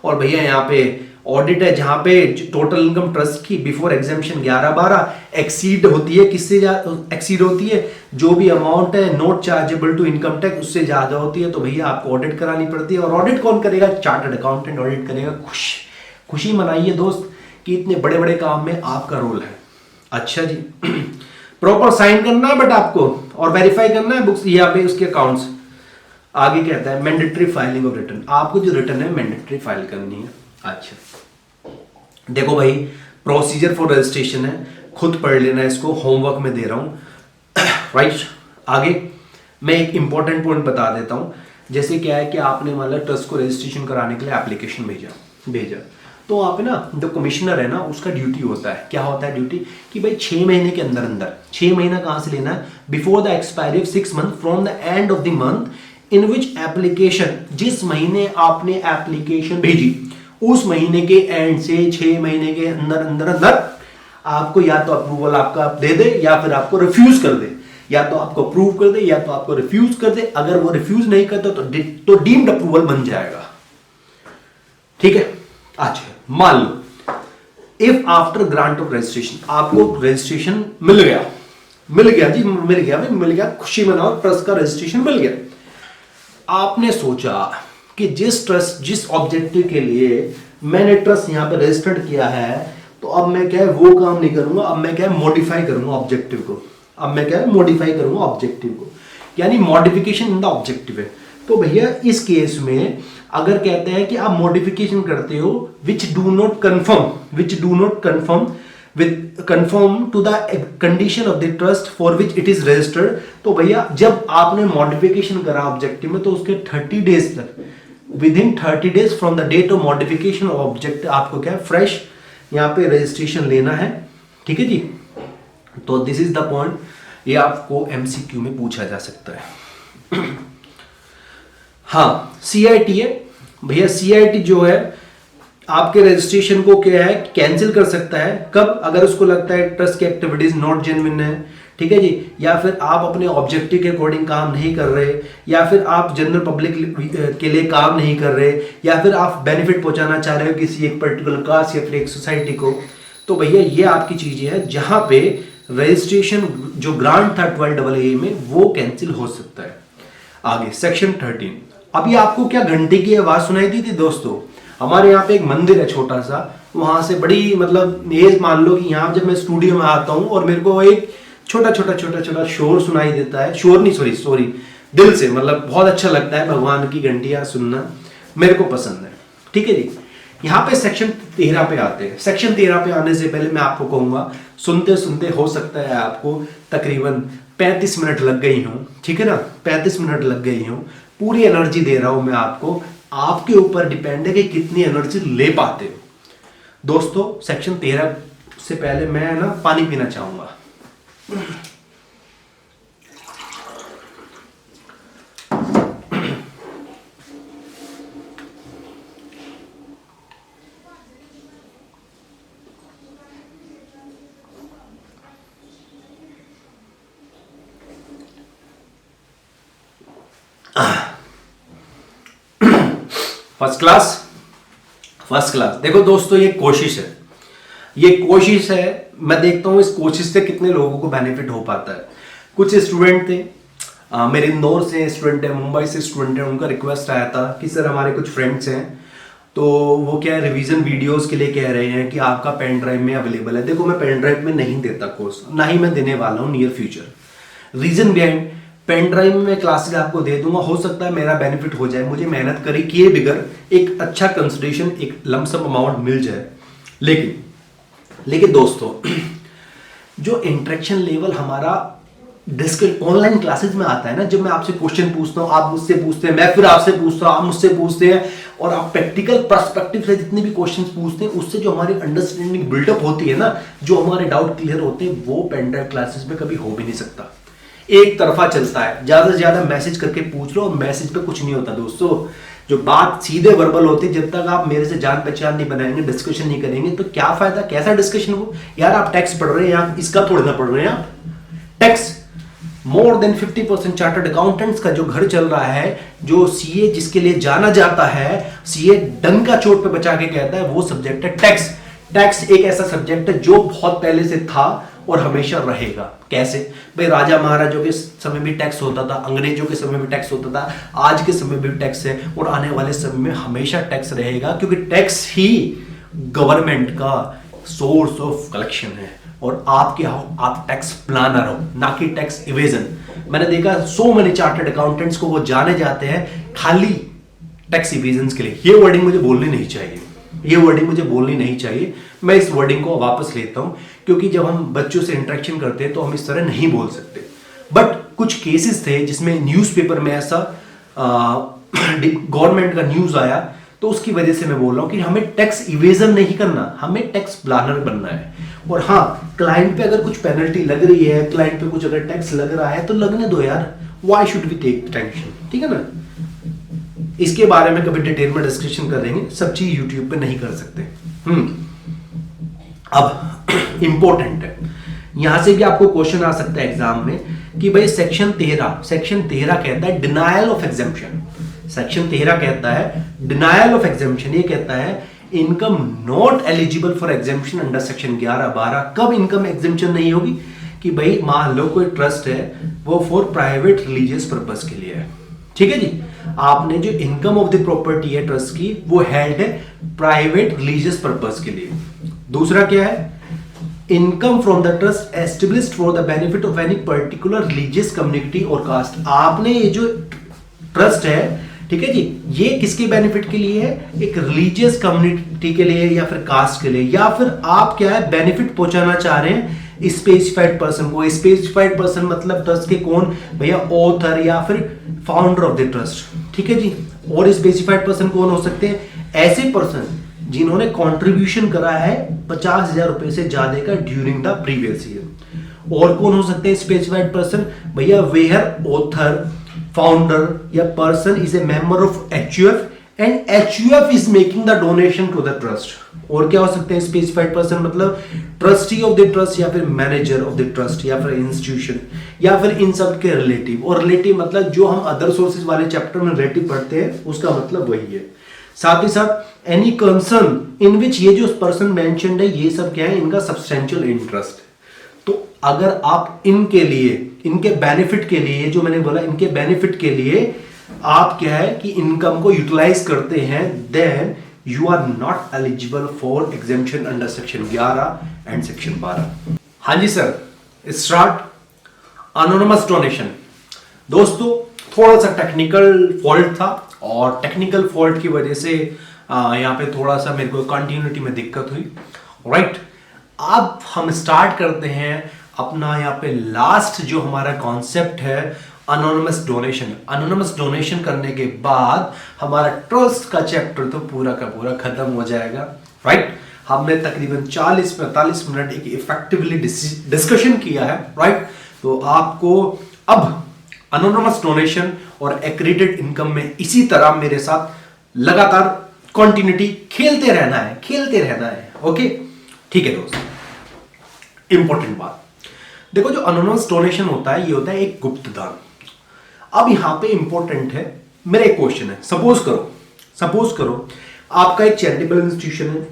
और भैया यहाँ पे ऑडिट है, जहां पे टोटल इनकम ट्रस्ट की बिफोर एग्जामिशन 11-12 एक्सीड होती है, किससे एक्सीड होती है? जो भी अमाउंट है not chargeable to income tax, उससे ज्यादा होती है, तो भैया आपको ऑडिट करानी पड़ती है। और ऑडिट कौन करेगा? चार्टर्ड अकाउंटेंट ऑडिट करेगा। खुशी मनाइए दोस्त कि इतने बड़े बड़े काम में आपका रोल है। अच्छा जी, प्रॉपर साइन करना है बट आपको, और वेरीफाई करना है बुक्स यहाँ पे उसके अकाउंट्स। आगे कहता है मैंडेटरी फाइलिंग ऑफ रिटर्न, आपको जो रिटर्न है मैंडेटरी फाइल करनी है। अच्छा देखो भाई, प्रोसीजर फॉर रजिस्ट्रेशन है, खुद पढ़ लेना, इसको होमवर्क में दे रहा हूं, राइट। आगे मैं एक इंपॉर्टेंट पॉइंट बता देता हूं, जैसे क्या है कि आपने मतलब ट्रस्ट को रजिस्ट्रेशन कराने के लिए एप्लीकेशन भेजा तो वहाँ पे ना जो कमिश्नर है ना, उसका ड्यूटी होता है, क्या होता है ड्यूटी, कि भाई 6 महीने के अंदर 6 महीना कहाँ से लेना है? Before the expiry of 6 month from the end of the month in which application, जिस महीने आपने एप्लीकेशन भेजी उस महीने के एंड से 6 महीने के अंदर आपको या तो अप्रूवल आपका दे दे या फिर आपको रिफ्यूज कर दे, या तो आपको अप्रूव कर दे या तो आपको रिफ्यूज कर दे। अगर वो रिफ्यूज नहीं करता तो डीम्ड अप्रूवल बन जाएगा, ठीक है। अच्छा मान लो if after grant of registration, आपको रजिस्ट्रेशन मिल गया जी, मिल गया, खुशी मनाओ, ट्रस्ट का रजिस्ट्रेशन मिल गया। आपने सोचा कि जिस ऑब्जेक्टिव के लिए मैंने ट्रस्ट यहां पे रजिस्टर्ड किया है, तो अब मैं क्या है वो काम नहीं करूंगा, अब मैं क्या है मॉडिफाई करूंगा ऑब्जेक्टिव को, यानी मॉडिफिकेशन इन द ऑब्जेक्टिव है। तो भैया इस केस में अगर कहते हैं कि आप मॉडिफिकेशन करते हो which do not confirm to the condition of the trust for which it is registered, तो भैया जब आपने मॉडिफिकेशन करा ऑब्जेक्टिव में, तो उसके 30 डेज तक, within 30 days from the date of modification of objective, आपको क्या है फ्रेश यहाँ पे रजिस्ट्रेशन लेना है, ठीक है जी। तो दिस इज द पॉइंट, ये आपको एमसीक्यू में पूछा जा सकता है। हाँ, सीआईटी है भैया, सीआईटी जो है आपके रजिस्ट्रेशन को क्या है कैंसिल कर सकता है, कब? अगर उसको लगता है ट्रस्ट की एक्टिविटीज नॉट जेन्युइन है, ठीक है जी, या फिर आप अपने ऑब्जेक्टिव के अकॉर्डिंग काम नहीं कर रहे, या फिर आप जनरल पब्लिक के लिए काम नहीं कर रहे, या फिर आप बेनिफिट पहुंचाना चाह रहे हो किसी एक पर्टिकुलर कास्ट या फिर एक सोसाइटी को, तो भैया ये आपकी चीजें हैं जहां पे रजिस्ट्रेशन जो ग्रांट था 12AA में वो कैंसिल हो सकता है। आगे सेक्शन 13, अभी आपको क्या घंटे की आवाज सुनाई दी थी दोस्तों? हमारे यहाँ पे एक मंदिर है छोटा सा, वहां से बड़ी मतलब ये मान लो कि यहाँ जब मैं स्टूडियो में आता हूँ और मेरे को एक छोटा शोर सुनाई देता है, शोर नहीं सॉरी दिल से, मतलब बहुत अच्छा लगता है भगवान की घंटियां सुनना, मेरे को पसंद है, ठीक है जी। यहां पे सेक्शन 13 पे आते हैं। सेक्शन 13 पे आने से पहले मैं आपको कहूंगा, सुनते सुनते हो सकता है आपको तकरीबन 35 मिनट लग गई हूं, ठीक है ना, 35 मिनट लग गई हूं। पूरी एनर्जी दे रहा हूं मैं आपको, आपके ऊपर डिपेंड है कि कितनी एनर्जी ले पाते हो। दोस्तों सेक्शन 13 से पहले मैं ना पानी पीना चाहूंगा। First class, first class. देखो दोस्तों, ये कोशिश है, ये कोशिश है। मैं देखता हूं इस कोशिश से कितने लोगों को बेनिफिट हो पाता है। कुछ स्टूडेंट थे, मेरे इंदौर से स्टूडेंट है, मुंबई से स्टूडेंट है, उनका रिक्वेस्ट आया था कि सर हमारे कुछ फ्रेंड्स हैं, तो वो क्या है रिवीजन वीडियोस के लिए कह रहे हैं कि आपका पेन ड्राइव में अवेलेबल है। देखो मैं पेन ड्राइव में नहीं देता कोर्स, ना ही मैं देने वाला हूँ near future. Reason behind, pen drive में मैं क्लासेस आपको दे दूंगा, हो सकता है मेरा बेनिफिट हो जाए, मुझे मेहनत करी किए बिगर एक अच्छा कंसिडरेशन, एक लमसम अमाउंट मिल जाए। लेकिन दोस्तों जो इंटरेक्शन लेवल हमारा ऑनलाइन क्लासेस में आता है ना, जब मैं आपसे क्वेश्चन पूछता हूं, आप मुझसे पूछते हैं, मैं फिर आपसे पूछता हूं, आप मुझसे पूछते हैं, और आप प्रैक्टिकल पर्सपेक्टिव से जितने भी क्वेश्चन पूछते हैं, उससे जो हमारी अंडरस्टैंडिंग बिल्डअप होती है ना, जो हमारे डाउट क्लियर होते हैं, वो पेन ड्राइव क्लासेस में कभी हो भी नहीं सकता। एक तरफा चलता है, ज्यादा से ज्यादा मैसेज करके पूछ लो, मैसेज पे कुछ नहीं होता दोस्तों। जो बात सीधे वर्बल होती है, जब तक आप मेरे से जान पहचान नहीं बनाएंगे, डिस्कशन नहीं करेंगे, तो क्या फायदा, कैसा डिस्कशन हो यार। आप टेक्स्ट पढ़ रहे हैं, आप इसका थोड़ा ना पढ़ रहे हैं, आप text. More than 50% chartered accountants का जो घर चल रहा है, जो सीए जिसके लिए जाना जाता है, सीए डंका चोट पे बचा के कहता है, वो सब्जेक्ट है टैक्स। टैक्स एक ऐसा सब्जेक्ट है जो बहुत पहले से था और हमेशा रहेगा। कैसे भाई, राजा महाराजों के समय भी टैक्स होता था, अंग्रेजों के समय भी टैक्स होता था, आज के समय भी टैक्स है, और आने वाले समय में हमेशा टैक्स रहेगा, क्योंकि टैक्स ही गवर्नमेंट का सोर्स ऑफ कलेक्शन है। और आप टैक्स प्लानर हो, ना कि टैक्स इवेजन। मैंने देखा सो मेनी चार्टर्ड अकाउंटेंट्स को वो जाने जाते हैं खाली टैक्स इवेजन के लिए। ये वर्डिंग मुझे बोलनी नहीं चाहिए, ये वर्डिंग मुझे बोलनी नहीं चाहिए। मैं इस वर्डिंग को वापस लेता हूं, क्योंकि जब हम बच्चों से इंटरेक्शन करते हैं तो हम इस तरह नहीं बोल सकते। बट कुछ केसेस थे जिसमें न्यूज़पेपर में ऐसा गवर्नमेंट का न्यूज आया, तो उसकी वजह से मैं बोल रहा हूं कि हमें टैक्स इवेजन नहीं करना, हमें टैक्स प्लानर बनना है। और हाँ, क्लाइंट पे अगर कुछ पेनल्टी लग रही है, क्लाइंट पे कुछ अगर टैक्स लग रहा है, तो लगने दो यार, why should we take tension, ठीक है ना। इसके बारे में कभी डिटेल में डिस्कशन करेंगे, सब चीज यूट्यूब पे नहीं कर सकते। अब इंपॉर्टेंट है, यहां से भी आपको क्वेश्चन आ सकता है एग्जाम में कि भाई सेक्शन 13 कहता है डिनायल ऑफ एग्जेम्पशन। सेक्शन 13 कहता है डिनायल ऑफ एग्जेम्पशन, ये कहता है income not eligible for exemption under section 11-12। कब इनकम एग्जेम्पशन नहीं होगी कि भाई मान लो कोई ट्रस्ट है, वो फॉर प्राइवेट रिलीजियस पर्पस के लिए है, ठीक है जी। आपने जो इनकम ऑफ द प्रॉपर्टी है ट्रस्ट की, वो हेल्ड है प्राइवेट रिलीजियस पर्पस के लिए। दूसरा क्या है, income from the trust established for the benefit of any particular religious community और कास्ट। आपने ये जो ट्रस्ट है, ठीक है जी, ये किसके बेनिफिट के लिए है, एक रिलीजियस कम्युनिटी के लिए या फिर कास्ट के लिए, या फिर आप क्या है बेनिफिट पहुंचाना चाह रहे हैं स्पेसिफाइड पर्सन को। स्पेसिफाइड पर्सन मतलब ट्रस्ट के कौन भैया, ऑथर या फिर फाउंडर ऑफ द ट्रस्ट, ठीक है जी। और स्पेसिफाइड पर्सन कौन हो सकते हैं, ऐसे पर्सन जिन्होंने कंट्रीब्यूशन करा है 50,000 रुपए से ज्यादा का ड्यूरिंग द प्रीवियस ईयर। और कौन हो सकते हैं स्पेसिफाइड पर्सन भैया, वेयर ऑथर, फाउंडर या person is a member of HUF and HUF is making the donation to the trust. और क्या हो सकते हैं स्पेसिफाइड पर्सन, मतलब ट्रस्टी ऑफ द ट्रस्ट या फिर मैनेजर ऑफ द ट्रस्ट या फिर इंस्टीट्यूशन या फिर इन सब के रिलेटिव। और रिलेटिव मतलब जो हम अदर सोर्सेज वाले चैप्टर में रिलेटिव पढ़ते हैं, उसका मतलब वही है। साथ ही साथ एनी कंसर्न इन विच, ये जो पर्सन मेंशन्ड है, ये सब क्या है, इनका सब्सटेंशियल इंटरेस्ट। तो अगर आप इनके लिए, इनके बेनिफिट के लिए, जो मैंने बोला इनके बेनिफिट के लिए आप क्या है कि इनकम को यूटिलाइज करते हैं, then you are not eligible for exemption under section 11 and section 12। हाँ जी सर, स्टार्ट अनोनिमस डोनेशन। दोस्तों थोड़ा सा टेक्निकल फॉल्ट था, और टेक्निकल फॉल्ट की वजह से यहाँ पे थोड़ा सा मेरे को कंटिन्यूटी में दिक्कत हुई। राइट, अब हम स्टार्ट करते हैं अपना यहाँ पे लास्ट जो हमारा कॉन्सेप्ट है, अनोनिमस डोनेशन। अनोनिमस डोनेशन करने के बाद हमारा ट्रस्ट का चैप्टर तो पूरा का पूरा खत्म हो जाएगा। राइट, हमने तकरीबन 40-45 मिनट एक इफेक्टिवली डिस्कशन किया है। राइट, तो आपको अब अनोनिमस डोनेशन और एक्रीडिटेड इनकम में इसी तरह मेरे साथ लगातार कंटिन्यूटी खेलते रहना है। ओके, ठीक है दोस्त। इंपॉर्टेंट बात देखो, जो अनोनिमस डोनेशन होता है ये होता है एक गुप्त दान। अब यहां पे इंपॉर्टेंट है, मेरा एक क्वेश्चन है, सपोज करो आपका एक चैरिटेबल इंस्टीट्यूशन है,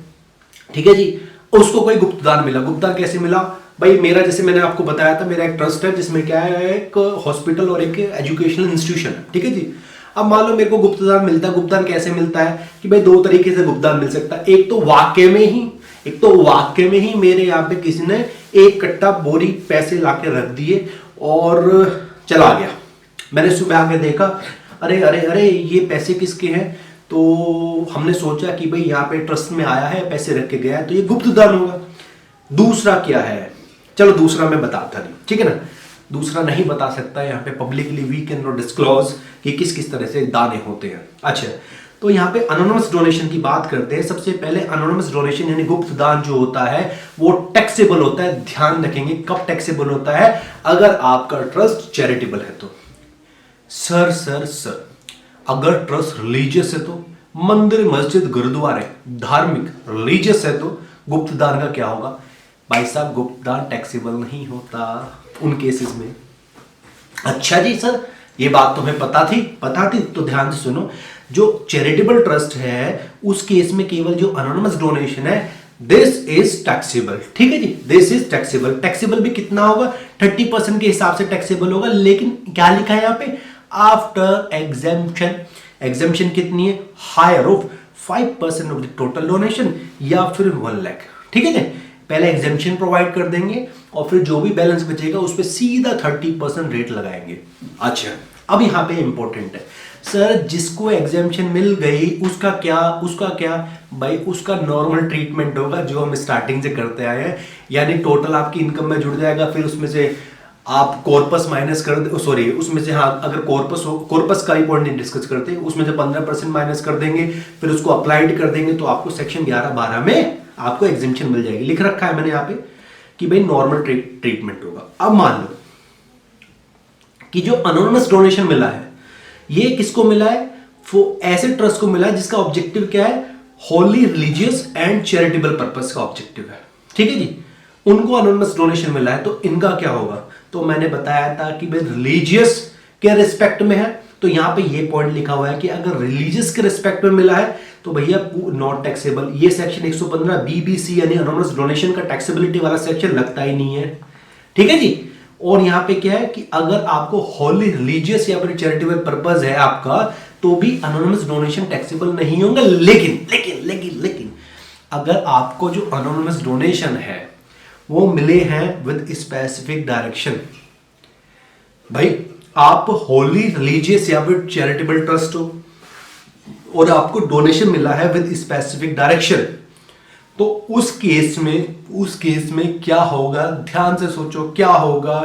ठीक है जी, उसको कोई गुप्त दान मिला। गुप्त दान कैसे मिला भाई? मेरा, जैसे मैंने आपको बताया था, मेरा एक ट्रस्ट है जिसमें क्या है, एक हॉस्पिटल और एक एजुकेशनल इंस्टीट्यूशन है, ठीक है जी। अब मान लो मेरे को गुप्त दान मिलता है। गुप्त दान कैसे मिलता है कि भाई दो तरीके से गुप्त दान मिल सकता है। एक तो वाक्य में ही मेरे यहाँ पे किसी ने एक कट्टा बोरी पैसे लाके रख दिए और चला गया। मैंने सुबह आके देखा, अरे अरे अरे ये पैसे किसके हैं, तो हमने सोचा कि भाई यहाँ पे ट्रस्ट में आया है, पैसे रख के गया है, तो ये गुप्त दान होगा। दूसरा क्या है, चलो दूसरा मैं बताता नहीं, ठीक है ना, दूसरा नहीं बता सकता यहाँ पे publicly, we can not disclose कि किस किस तरह से दाने होते हैं। अच्छा, तो यहाँ पे अनोनिमस डोनेशन की बात करते हैं। सबसे पहले अनोनिमस डोनेशन यानी गुप्त दान जो होता है वो टैक्सेबल होता है। ध्यान रखेंगे कब टैक्सेबल होता है, अगर आपका ट्रस्ट चैरिटेबल है तो। सर अगर ट्रस्ट रिलीजियस है तो, मंदिर मस्जिद गुरुद्वारे धार्मिक रिलीजियस है तो गुप्त दान का क्या होगा भाई साहब? गुप्त दान टैक्सेबल नहीं होता उन केसेस में। अच्छा जी सर, ये बात तुम्हें पता थी? तो ध्यान से सुनो, जो चैरिटेबल ट्रस्ट है उस केस में केवल जो अनोनिमस डोनेशन है, दिस इज टैक्सेबल, ठीक है जी, दिस इज टैक्सेबल। टैक्सेबल भी कितना होगा? 30% के हिसाब से टैक्सेबल होगा। लेकिन क्या लिखा है यहाँ पे? After exemption. एग्जेम्पशन कितनी है? Higher of 5% of the total donation या फिर 1 लाख, ठीक है जी। पहले एग्जेम्पशन प्रोवाइड कर देंगे और फिर जो भी बैलेंस बचेगा उस पर सीधा 30% रेट लगाएंगे। अच्छा, अब यहां पे इंपॉर्टेंट है, सर जिसको एग्जेम्पशन मिल गई उसका क्या भाई? उसका नॉर्मल ट्रीटमेंट होगा जो हम स्टार्टिंग से करते आए हैं, यानी टोटल आपकी इनकम में जुड़ जाएगा। फिर उसमें से आप कॉर्पस माइनस कर दे, सॉरी उसमें से, हाँ अगर कॉर्पस हो, कॉर्पस का ही पॉइंट नहीं डिस्कस करते, उसमें से 15% माइनस कर देंगे, फिर उसको अप्लाइड कर देंगे तो आपको सेक्शन 11-12 में आपको एग्जेम्पशन मिल जाएगी। लिख रखा है मैंने यहाँ पे कि भाई नॉर्मल ट्रीटमेंट होगा। अब मान लो कि जो अनोनिमस डोनेशन मिला है ये किसको मिला है? वो ऐसे ट्रस्ट को मिला है जिसका ऑब्जेक्टिव क्या है? Holi religious and charitable purpose का ऑब्जेक्टिव है, ठीक है जी। उनको अनोनिमस डोनेशन मिला है तो इनका क्या होगा? तो मैंने बताया था कि भाई रिलीजियस के रिस्पेक्ट में है, तो यहां पे ये पॉइंट लिखा हुआ है कि अगर रिलीजियस के रिस्पेक्ट में मिला है तो भैया नॉट टैक्सेबल। ये सेक्शन 115 बीबीसी यानी अनोनिमस डोनेशन का टैक्सेबिलिटी वाला सेक्शन लगता ही नहीं है, ठीक है जी। और यहां पे क्या है कि अगर आपको होली रिलीजियस या फिर चैरिटेबल पर्पस है आपका, तो भी अनोनिमस डोनेशन टैक्सेबल नहीं होंगे। लेकिन अगर आपको जो अनोनिमस डोनेशन है वो मिले हैं विद स्पेसिफिक डायरेक्शन, भाई आप होली रिलीजियस या फिर चैरिटेबल ट्रस्ट हो और आपको डोनेशन मिला है विद स्पेसिफिक डायरेक्शन, तो उस केस में क्या होगा? ध्यान से सोचो, क्या होगा?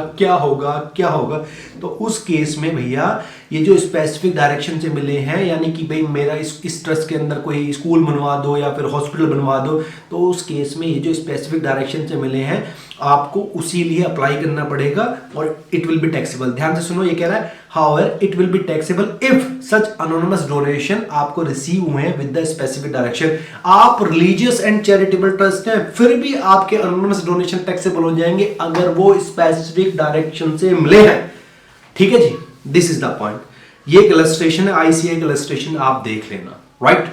तो उस केस में भैया ये जो स्पेसिफिक डायरेक्शन से मिले हैं, यानी कि भाई मेरा इस ट्रस्ट के अंदर कोई स्कूल बनवा दो या फिर हॉस्पिटल बनवा दो, तो उस केस में ये जो स्पेसिफिक डायरेक्शन से मिले हैं आपको उसी लिए अप्लाई करना पड़ेगा और इट विल बी टैक्सेबल। ध्यान से सुनो, ये कह रहा है however it will be taxable if such anonymous donation आपको रिसीव हुए हैं विद द स्पेसिफिक डायरेक्शन। आप रिलीजियस एंड चैरिटेबल ट्रस्ट हैं, फिर भी आपके अनोनिमस डोनेशन टैक्सेबल हो जाएंगे अगर वो स्पेसिफिक डायरेक्शन से मिले हैं, ठीक है जी। This is the point. ये एक इलस्ट्रेशन है, आईसीआई का इलस्ट्रेशन आप देख लेना, राइट।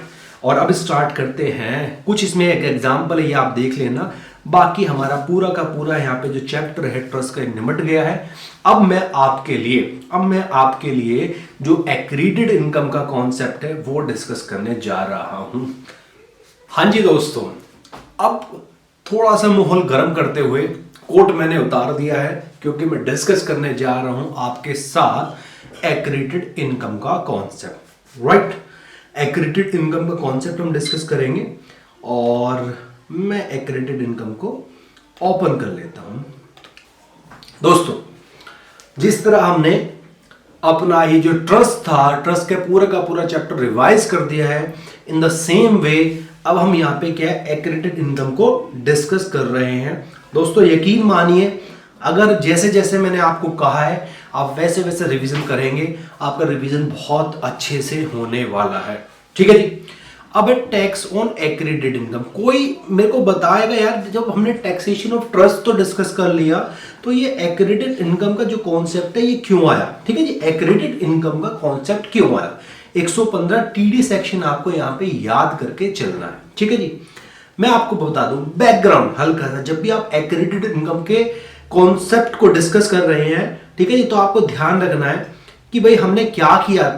और अब स्टार्ट करते हैं, कुछ इसमें एक एग्जांपल है, ये आप देख लेना। बाकी हमारा पूरा का पूरा यहाँ पे जो चैप्टर है ट्रस्ट का निमट गया है। अब मैं आपके लिए जो एक्रीडेड इनकम का कॉन्सेप्ट है वो डिस्कस करने जा रहा हूं। हाँ जी दोस्तों, अब थोड़ा सा माहौल गर्म करते हुए कोट मैंने उतार दिया है क्योंकि मैं डिस्कस करने जा रहा हूं आपके साथ एक्रीडेड इनकम का कॉन्सेप्ट, राइट। एक्रेडिटेड इनकम का कॉन्सेप्ट हम डिस्कस करेंगे और मैं एक्रेडिटेड इनकम को ओपन कर लेता हूं। दोस्तों, जिस तरह हमने अपना ये जो ट्रस्ट था, ट्रस्ट का पूरा चैप्टर रिवाइज कर दिया है, इन द सेम वे अब हम यहाँ पे क्या है, एक्रेडिटेड इनकम को डिस्कस कर रहे हैं। दोस्तों यकीन मानिए, अगर जैसे जैसे मैंने आपको कहा है आप वैसे वैसे रिवीजन करेंगे, आपका रिवीजन बहुत अच्छे से होने वाला है। ठीक है जी। अब टैक्स ऑन एक्रेडिटेड इनकम, कोई मेरे को बताएगा यार, जब हमने टैक्सेशन ऑफ ट्रस्ट तो डिस्कस कर लिया, तो ये एक्रेडिटेड इनकम का जो कॉन्सेप्ट है ये क्यों आया? ठीक है जी, एक्रेडिटेड इनकम का कॉन्सेप्ट क्यों आया? 115 टीडी सेक्शन आपको यहाँ पे याद करके चलना है। ठीक है जी। मैं आपको बता दूं बैकग्राउंड हल्का सा, जब भी आप एक्रेडिटेड इनकम के कॉन्सेप्ट को डिस्कस कर रहे हैं, ठीक है जी, तो आपको ध्यान रखना है कि भाई हमने क्या किया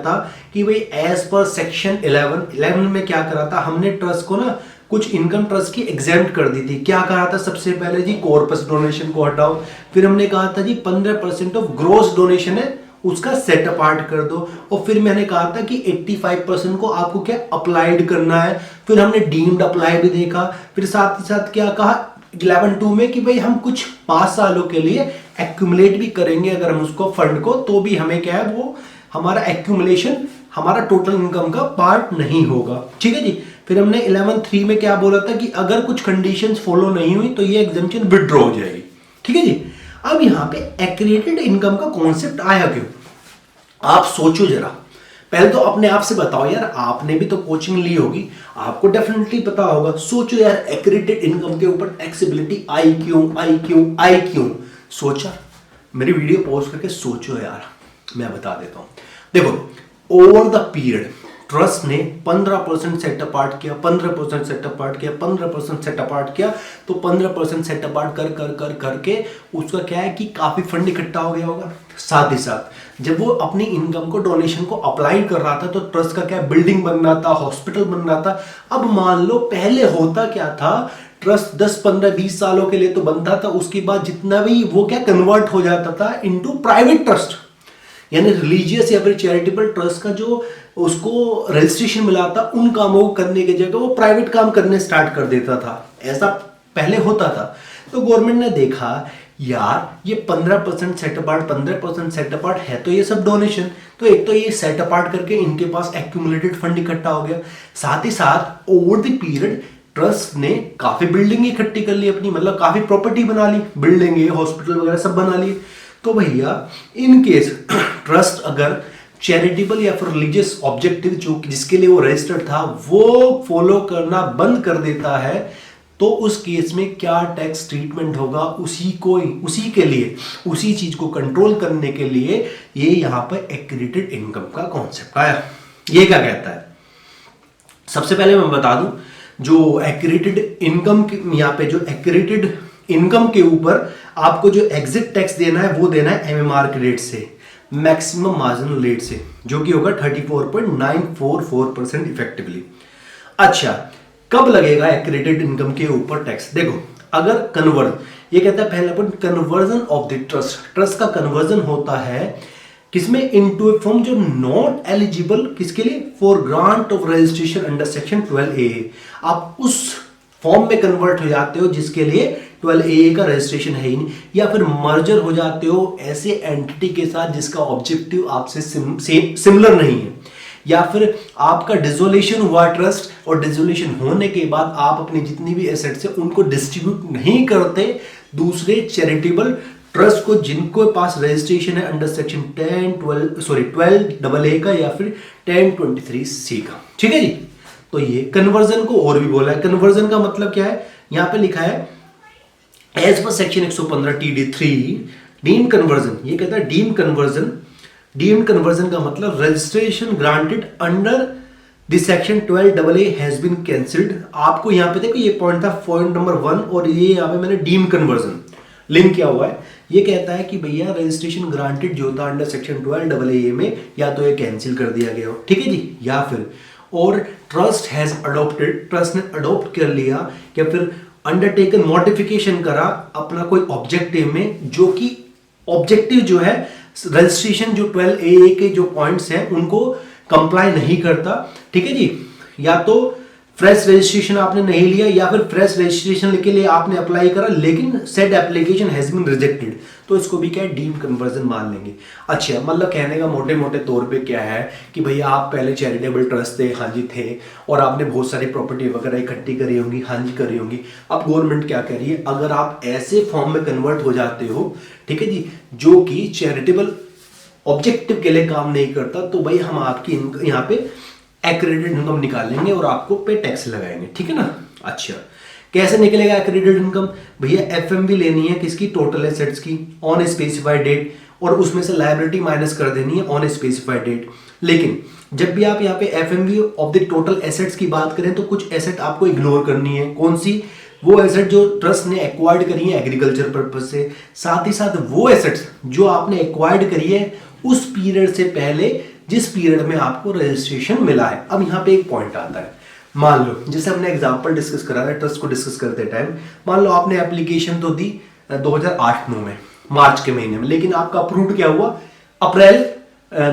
था कि भाई एज पर सेक्शन 11 में क्या करा था, हमने ट्रस्ट को ना कुछ इनकम ट्रस्ट की एग्जेम्प्ट कर दी थी। क्या कहा था? सबसे पहले जी कॉर्पस डोनेशन को हटाओ, फिर हमने कहा था जी 15% ऑफ ग्रोस डोनेशन है उसका सेट अपार्ट कर दो, और फिर मैंने कहा था कि 85% को आपको क्या अप्लाइड करना है। फिर हमने डीम्ड अप्लाई भी देखा, फिर साथ ही साथ क्या कहा 11.2 में कि भाई हम कुछ 5 सालों के लिए एक्यूमुलेट भी करेंगे अगर हम उसको फंड को, तो भी हमें क्या है, वो हमारा एक्यूमुलेशन हमारा टोटल इनकम का पार्ट नहीं होगा। ठीक है जी। फिर हमने 11.3 में क्या बोला था कि अगर कुछ कंडीशंस फॉलो नहीं हुई तो ये एग्जम्पशन विड्रॉ हो जाएगी। ठीक है जी। अब यहाँ पे एक्रेडिटेड इनकम का कॉन्सेप्ट आया क्यों? आप सोचो जरा, पहले तो अपने आप से बताओ यार, आपने भी तो कोचिंग ली होगी, आपको डेफिनेटली पता होगा। सोचो यार, एक्रेडिटेड इनकम के ऊपर टैक्सेबिलिटी आई क्यों? सोचा? मेरी वीडियो पॉज करके सोचो यार, मैं बता देता हूं। देखो, ओवर द पीरियड ट्रस्ट ने 15% सेट अपार्ट किया, 15% सेट अपार्ट किया, 15% सेट अपार्ट किया, तो 15% सेट अपार्ट करके उसका क्या है कि काफी फंड इकट्ठा हो गया होगा। साथ ही साथ जब वो अपनी इनकम को, डोनेशन को अप्लाई कर रहा था, तो ट्रस्ट का क्या बिल्डिंग बनना था, हॉस्पिटल बन रहा था। अब मान लो पहले होता क्या था, ट्रस्ट 10, 15, 20 सालों के लिए तो बनता था, उसके बाद जितना भी वो क्या कन्वर्ट हो जाता था इनटू प्राइवेट ट्रस्ट, यानी रिलीजियस या फिर चैरिटेबल ट्रस्ट का जो उसको रजिस्ट्रेशन मिला था, उन कामों को करने की जगह वो प्राइवेट काम करने स्टार्ट कर देता था। ऐसा पहले होता था। तो गवर्नमेंट ने देखा यार ये 15% सेट अपार्ट, 15% सेट अपार्ट है, तो ये सब डोनेशन, तो एक तो ये सेट अपार्ट करके इनके पास एक्यूमुलेटेड फंड इकट्ठा हो गया। साथ ही साथ ओवर द पीरियड ट्रस्ट ने काफी बिल्डिंग इकट्ठी कर ली अपनी, मतलब काफी प्रॉपर्टी बना ली, बिल्डिंग, हॉस्पिटल वगैरह सब बना लिए। तो भैया इन केस ट्रस्ट अगर चैरिटेबल या फिर रिलीजियस ऑब्जेक्टिव जो जिसके लिए वो रजिस्टर्ड था वो फॉलो करना बंद कर देता है, तो उस केस में क्या टैक्स ट्रीटमेंट होगा, उसी के लिए, उसी चीज को कंट्रोल करने के लिए ये यहां पर एक्रेडिटेड इनकम का कॉन्सेप्ट आया। ये क्या कहता है? सबसे पहले मैं बता दूं, जो एक्रेडिटेड इनकम यहाँ पे जो एक्रेडिटेड इनकम के ऊपर आपको जो एग्जिट टैक्स देना है वो देना है एमएमआर के रेट से, मैक्सिमम मार्जिनल रेट से, जो कि होगा 34.944% इफेक्टिवली। अच्छा, कब लगेगा एक्रेडिटेड इनकम के ऊपर टैक्स? देखो, अगर ये कहता है पहला point, conversion of the trust का कन्वर्जन होता है किसमें? इनटू ए फॉर्म जो नॉट एलिजिबल किसके लिए? For grant of registration under section 12A। आप उस फॉर्म में कन्वर्ट हो जाते हो जिसके लिए 12A का रजिस्ट्रेशन है ही नहीं, या फिर मर्जर हो जाते हो ऐसे एंटिटी के साथ जिसका ऑब्जेक्टिव आपसे सिमिलर नहीं है, या फिर आपका डिसोल्यूशन हुआ ट्रस्ट, और डिसोल्यूशन होने के बाद आप अपनी जितनी भी एसेट्स है उनको डिस्ट्रीब्यूट नहीं करते दूसरे चैरिटेबल ट्रस्ट को जिनको पास रजिस्ट्रेशन है अंडर सेक्शन 12AA का या फिर 1023C का। ठीक है जी। तो ये कन्वर्जन को और भी बोला है। कन्वर्जन का मतलब क्या है? यहां पे लिखा है as per section 115 TD3 deemed conversion. ये कहता है डीम्ड कन्वर्जन का मतलब registration granted under the section 12AA has been cancelled. आपको यहां पे देखो, ये पॉइंट था पॉइंट नंबर 1, और ये यहां पे मैंने डीम्ड कन्वर्जन लिंक किया हुआ है। ये कहता है कि भैया रजिस्ट्रेशन ग्रांटेड जो था अंडर सेक्शन 12AA में, या तो ये कैंसिल कर दिया गया हो, ठीक है जी, या फिर और ट्रस्ट ने अडॉप्ट कर लिया, या फिर अंडरटेकन मॉडिफिकेशन करा अपना कोई ऑब्जेक्टिव में, जो कि ऑब्जेक्टिव जो है रजिस्ट्रेशन जो 12AA के जो पॉइंट्स हैं उनको कंप्लाई नहीं करता, ठीक है जी, या तो फ्रेश रजिस्ट्रेशन आपने नहीं लिया या फिर फ्रेश रजिस्ट्रेशन के लिए आपने अप्लाई करा लेकिन said application has been rejected, तो इसको भी क्या है, डीम कन्वर्जन मान लेंगे। अच्छा, मतलब कहने का मोटे मोटे तौर पे क्या है कि भैया आप पहले चैरिटेबल ट्रस्ट थे, हाँ जी थे, और आपने बहुत सारी प्रॉपर्टी वगैरह इकट्ठी करी होंगी, हाँ जी करी होंगी। अब गवर्नमेंट क्या कह रही है, अगर आप ऐसे फॉर्म में कन्वर्ट हो जाते हो, ठीक है जी, जो कि चैरिटेबल ऑब्जेक्टिव के लिए काम नहीं करता, तो भाई हम आपकी यहाँ पे एक्रेडिटेड इनकम निकालेंगे और आपको पे टैक्स लगाएंगे, ठीक है ना। अच्छा, कैसे निकलेगा एक्रेडिटेड इनकम, भैया एफएमवी लेनी है किसकी, टोटल एसेट्स की ऑन स्पेसिफाइड डेट, और उसमें से लायबिलिटी माइनस कर देनी है ऑन स्पेसिफाइड डेट। लेकिन जब भी आप यहाँ पे FMV of the total assets की बात करें तो कुछ एसेट आपको इग्नोर करनी है। कौन सी, वो एसेट जो ट्रस्ट ने एक्वायर्ड करी है एग्रीकल्चर पर्पज से, साथ ही साथ वो एसेट्स जो आपने एक्वायर्ड करी है उस पीरियड से पहले जिस पीरियड में आपको रजिस्ट्रेशन मिला है। अब यहाँ पे एक पॉइंट आता है, मान लो जैसे हमने एग्जांपल डिस्कस करा है ट्रस्ट को डिस्कस करते टाइम, मान लो आपने एप्लीकेशन तो दी 2008-9 में मार्च के महीने में, लेकिन आपका अप्रूव्ड क्या हुआ, अप्रैल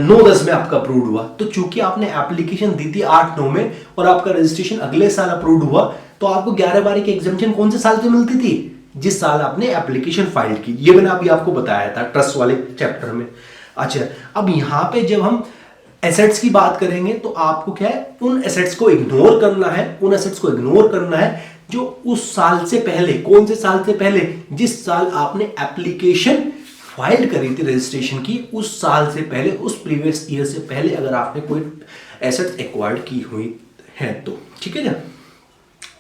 9-10 में आपका अप्रूव्ड हुआ। तो चूंकि आपने एप्लीकेशन दी थी 8-9 में और आपका रजिस्ट्रेशन अगले साल अप्रूव्ड हुआ, तो आपको 11-12 की एग्जम्पशन कौन से साल से मिलती थी, जिस साल आपने एप्लीकेशन फाइल की। ये मैंने अभी आपको बताया था ट्रस्ट वाले चैप्टर में। अच्छा, अब यहां पे जब हम एसेट्स की बात करेंगे तो आपको क्या है, उन एसेट्स को इग्नोर करना है, उन एसेट्स को इग्नोर करना है जो उस साल से पहले, कौन से साल से पहले, जिस साल आपने एप्लीकेशन फाइल करी थी रजिस्ट्रेशन की, उस साल से पहले, उस प्रीवियस ईयर से पहले अगर आपने कोई एसेट्स एक्वायर्ड की हुई है तो, ठीक है ना।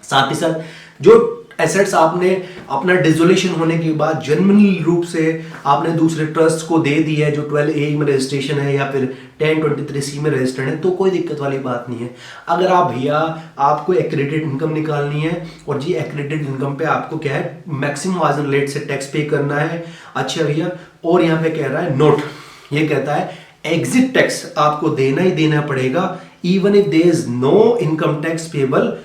साथ ही साथ जो एसेट्स आपने अपना डिसोल्यूशन होने के बाद जेन्युइनली रूप से आपने दूसरे ट्रस्ट को दे दी है जो 12A में रजिस्ट्रेशन है या फिर 1023C में रजिस्टर्ड है, तो कोई दिक्कत वाली बात नहीं है। अगर आप भैया आपको एक्रेडिटेड इनकम निकालनी है और जी एक्रेडिटेड इनकम पे आपको क्या है, मैक्सिमम मार्जिन रेट से टैक्स पे करना है। अच्छा भैया, और यहाँ पे कह रहा है नोट, ये कहता है एग्जिट टैक्स आपको देना ही देना पड़ेगा even if there is no income tax payable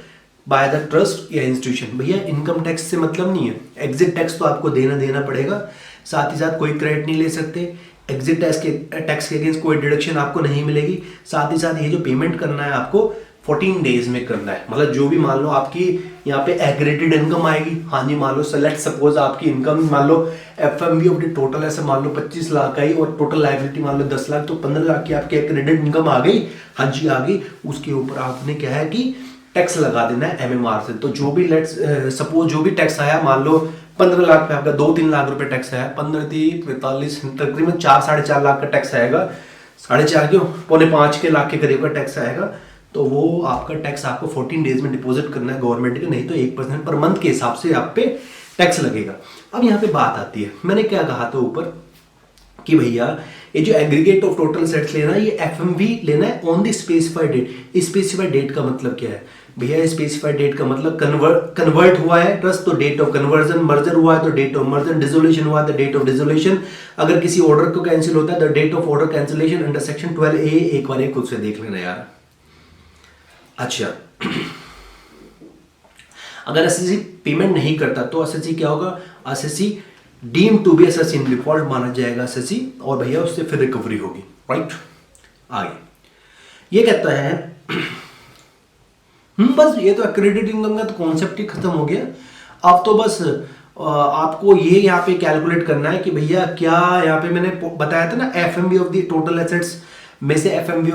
by the trust या इंस्टीट्यूशन। भैया इनकम टैक्स से मतलब नहीं है, एग्जिट टैक्स तो आपको देना पड़ेगा। साथ ही साथ कोई क्रेडिट नहीं ले सकते, एग्जिट टैक्स के अगेंस्ट कोई डिडक्शन आपको नहीं मिलेगी। साथ ही साथ ये जो पेमेंट करना है आपको 14 डेज में करना है। मतलब जो भी मान लो आपकी यहाँ पे एग्रेडेड इनकम आएगी, हाँ जी मान लो सेलेक्ट सपोज आपकी इनकम मान लो एफएमवी ऑफ द टोटल ऐसे मान लो 25 लाख आई और टोटल लायबिलिटी मान लो 10 लाख, तो 15 लाख की आपकी एग्रेडेड इनकम आ गई, हाँ जी आ गई। उसके ऊपर आपने क्या है कि टैक्स लगा देना है एमएमआर से। तो जो भी लेट्स सपोज जो भी टैक्स आया, मान लो 15 लाख पे आपका 2-3 लाख रुपए टैक्स आया, 15-45 तकरीबन 4-4.5 लाख का टैक्स आएगा, 4.5 क्यों 4.5 के लाख के करीब का टैक्स आएगा। तो वो आपका टैक्स आपको 14 डेज में डिपॉजिट करना है गवर्नमेंट के, नहीं तो 1% पर मंथ के हिसाब से आप पे टैक्स लगेगा। अब यहाँ पे बात आती है, मैंने क्या कहा था ऊपर कि भैया ये जो एग्रीगेट ऑफ टोटल सेट्स लेना है, ये एफएमवी लेना है on the specified date. Specified date का मतलब क्या है भैया, स्पेसिफाइड डेट का मतलब कन्वर्ट हुआ है ट्रस्ट तो डेट ऑफ कन्वर्जन, मर्जर हुआ है तो डेट ऑफ मर्जर, डिसोल्यूशन हुआ है तो डेट ऑफ डिसोल्यूशन, अगर किसी ऑर्डर को कैंसिल होता है तो date of order cancellation under section 12A। एक बार खुद से देख लेना यार। अच्छा, अगर एसएससी पेमेंट नहीं करता तो एसएससी क्या होगा, SSC deem to be SSC in default माना जाएगा एसएससी, और भैया उससे फिर रिकवरी होगी। राइट, आगे ये कहता है बस ये तो एक्रेडिटेड इनकम का तो कॉन्सेप्ट ही खत्म हो गया। अब तो बस आपको ये यहाँ पे कैलकुलेट करना है कि भैया क्या यहाँ पे मैंने बताया था ना, FMV of the total assets में से FMV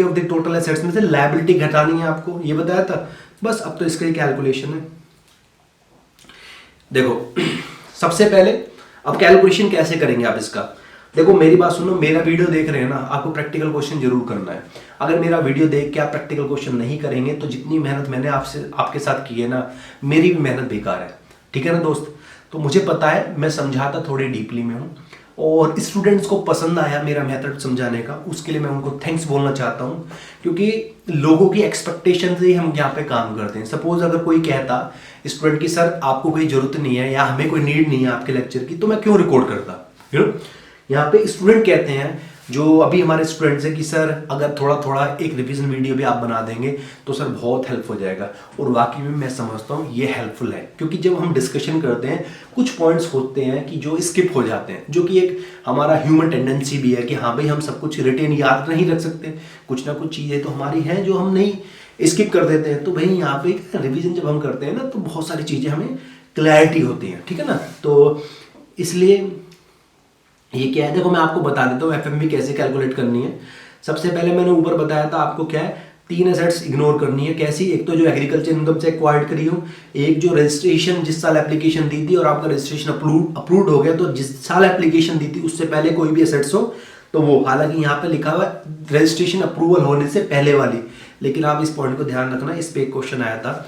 of the total assets में से लायबिलिटी घटानी है आपको, ये बताया था। बस अब तो इसका ही कैलकुलेशन है। देखो सबसे पहले अब कैलकुलेशन कैसे करेंगे आप इसका, देखो मेरी बात सुनो, मेरा वीडियो देख रहे हैं ना, आपको प्रैक्टिकल क्वेश्चन जरूर करना है। अगर मेरा वीडियो देख के आप प्रैक्टिकल क्वेश्चन नहीं करेंगे तो जितनी मेहनत मैंने आपके साथ की है ना, मेरी भी मेहनत बेकार है, ठीक है ना दोस्त। तो मुझे पता है मैं समझाता थोड़े डीपली में हूँ और स्टूडेंट्स को पसंद आया मेरा मेथड समझाने का, उसके लिए मैं उनको थैंक्स बोलना चाहता हूँ, क्योंकि लोगों की एक्सपेक्टेशन से ही हम यहाँ पे काम करते हैं। सपोज अगर कोई कहता स्टूडेंट की सर आपको कोई जरूरत नहीं है या हमें कोई नीड नहीं है आपके लेक्चर की, तो मैं क्यों रिकॉर्ड करता, यहाँ पे स्टूडेंट कहते हैं जो अभी हमारे स्टूडेंट्स हैं कि सर अगर थोड़ा थोड़ा एक रिवीजन वीडियो भी आप बना देंगे तो सर बहुत हेल्प हो जाएगा, और वाकई में मैं समझता हूँ ये हेल्पफुल है, क्योंकि जब हम डिस्कशन करते हैं कुछ पॉइंट्स होते हैं कि जो स्किप हो जाते हैं, जो कि एक हमारा ह्यूमन टेंडेंसी भी है कि हाँ भाई हम सब कुछ रिटेन याद नहीं रख सकते, कुछ ना कुछ चीज़ें तो हमारी हैं जो हम नहीं स्किप कर देते हैं। तो भाई यहाँ पे रिवीजन जब हम करते हैं ना तो बहुत सारी चीज़ें हमें क्लैरिटी होती है, ठीक है ना। तो इसलिए ये क्या है, देखो मैं आपको बता देता हूँ एफएमवी कैसे कैलकुलेट करनी है। सबसे पहले मैंने ऊपर बताया था आपको क्या है, 3 एसेट्स इग्नोर करनी है। कैसी, एक तो जो एग्रीकल्चर इनकम से एक्वायर्ड करी हो, एक जो रजिस्ट्रेशन जिस साल एप्लीकेशन दी थी और आपका रजिस्ट्रेशन अप्रूव्ड हो गया, तो जिस साल एप्लीकेशन दी थी उससे पहले कोई भी एसेट्स हो तो वो, हालांकि यहाँ पे लिखा हुआ है रजिस्ट्रेशन अप्रूवल होने से पहले वाली, लेकिन आप इस पॉइंट को ध्यान रखना, इस पे एक क्वेश्चन आया था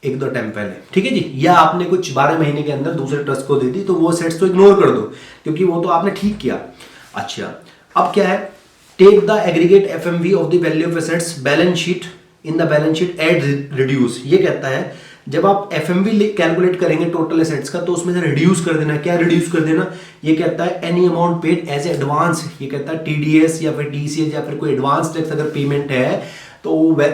1-2 टाइम पहले, ठीक है जी। या आपने कुछ 12 महीने के अंदर दूसरे ट्रस्ट को दे दी तो वो सेट्स तो इग्नोर कर दो, क्योंकि वो तो आपने ठीक किया। अच्छा, अब क्या है, take the aggregate FMV of the value of assets balance sheet in the balance sheet add reduce. ये कहता है जब आप एफएमवी कैलकुलेट करेंगे टोटल एसेट्स का तो उसमें से रिड्यूस कर देना। क्या रिड्यूस कर देना, ये कहता है any amount paid as advance, ये कहता है टीडीएस या फिर टीसीएस या फिर कोई एडवांस टैक्स अगर पेमेंट है तो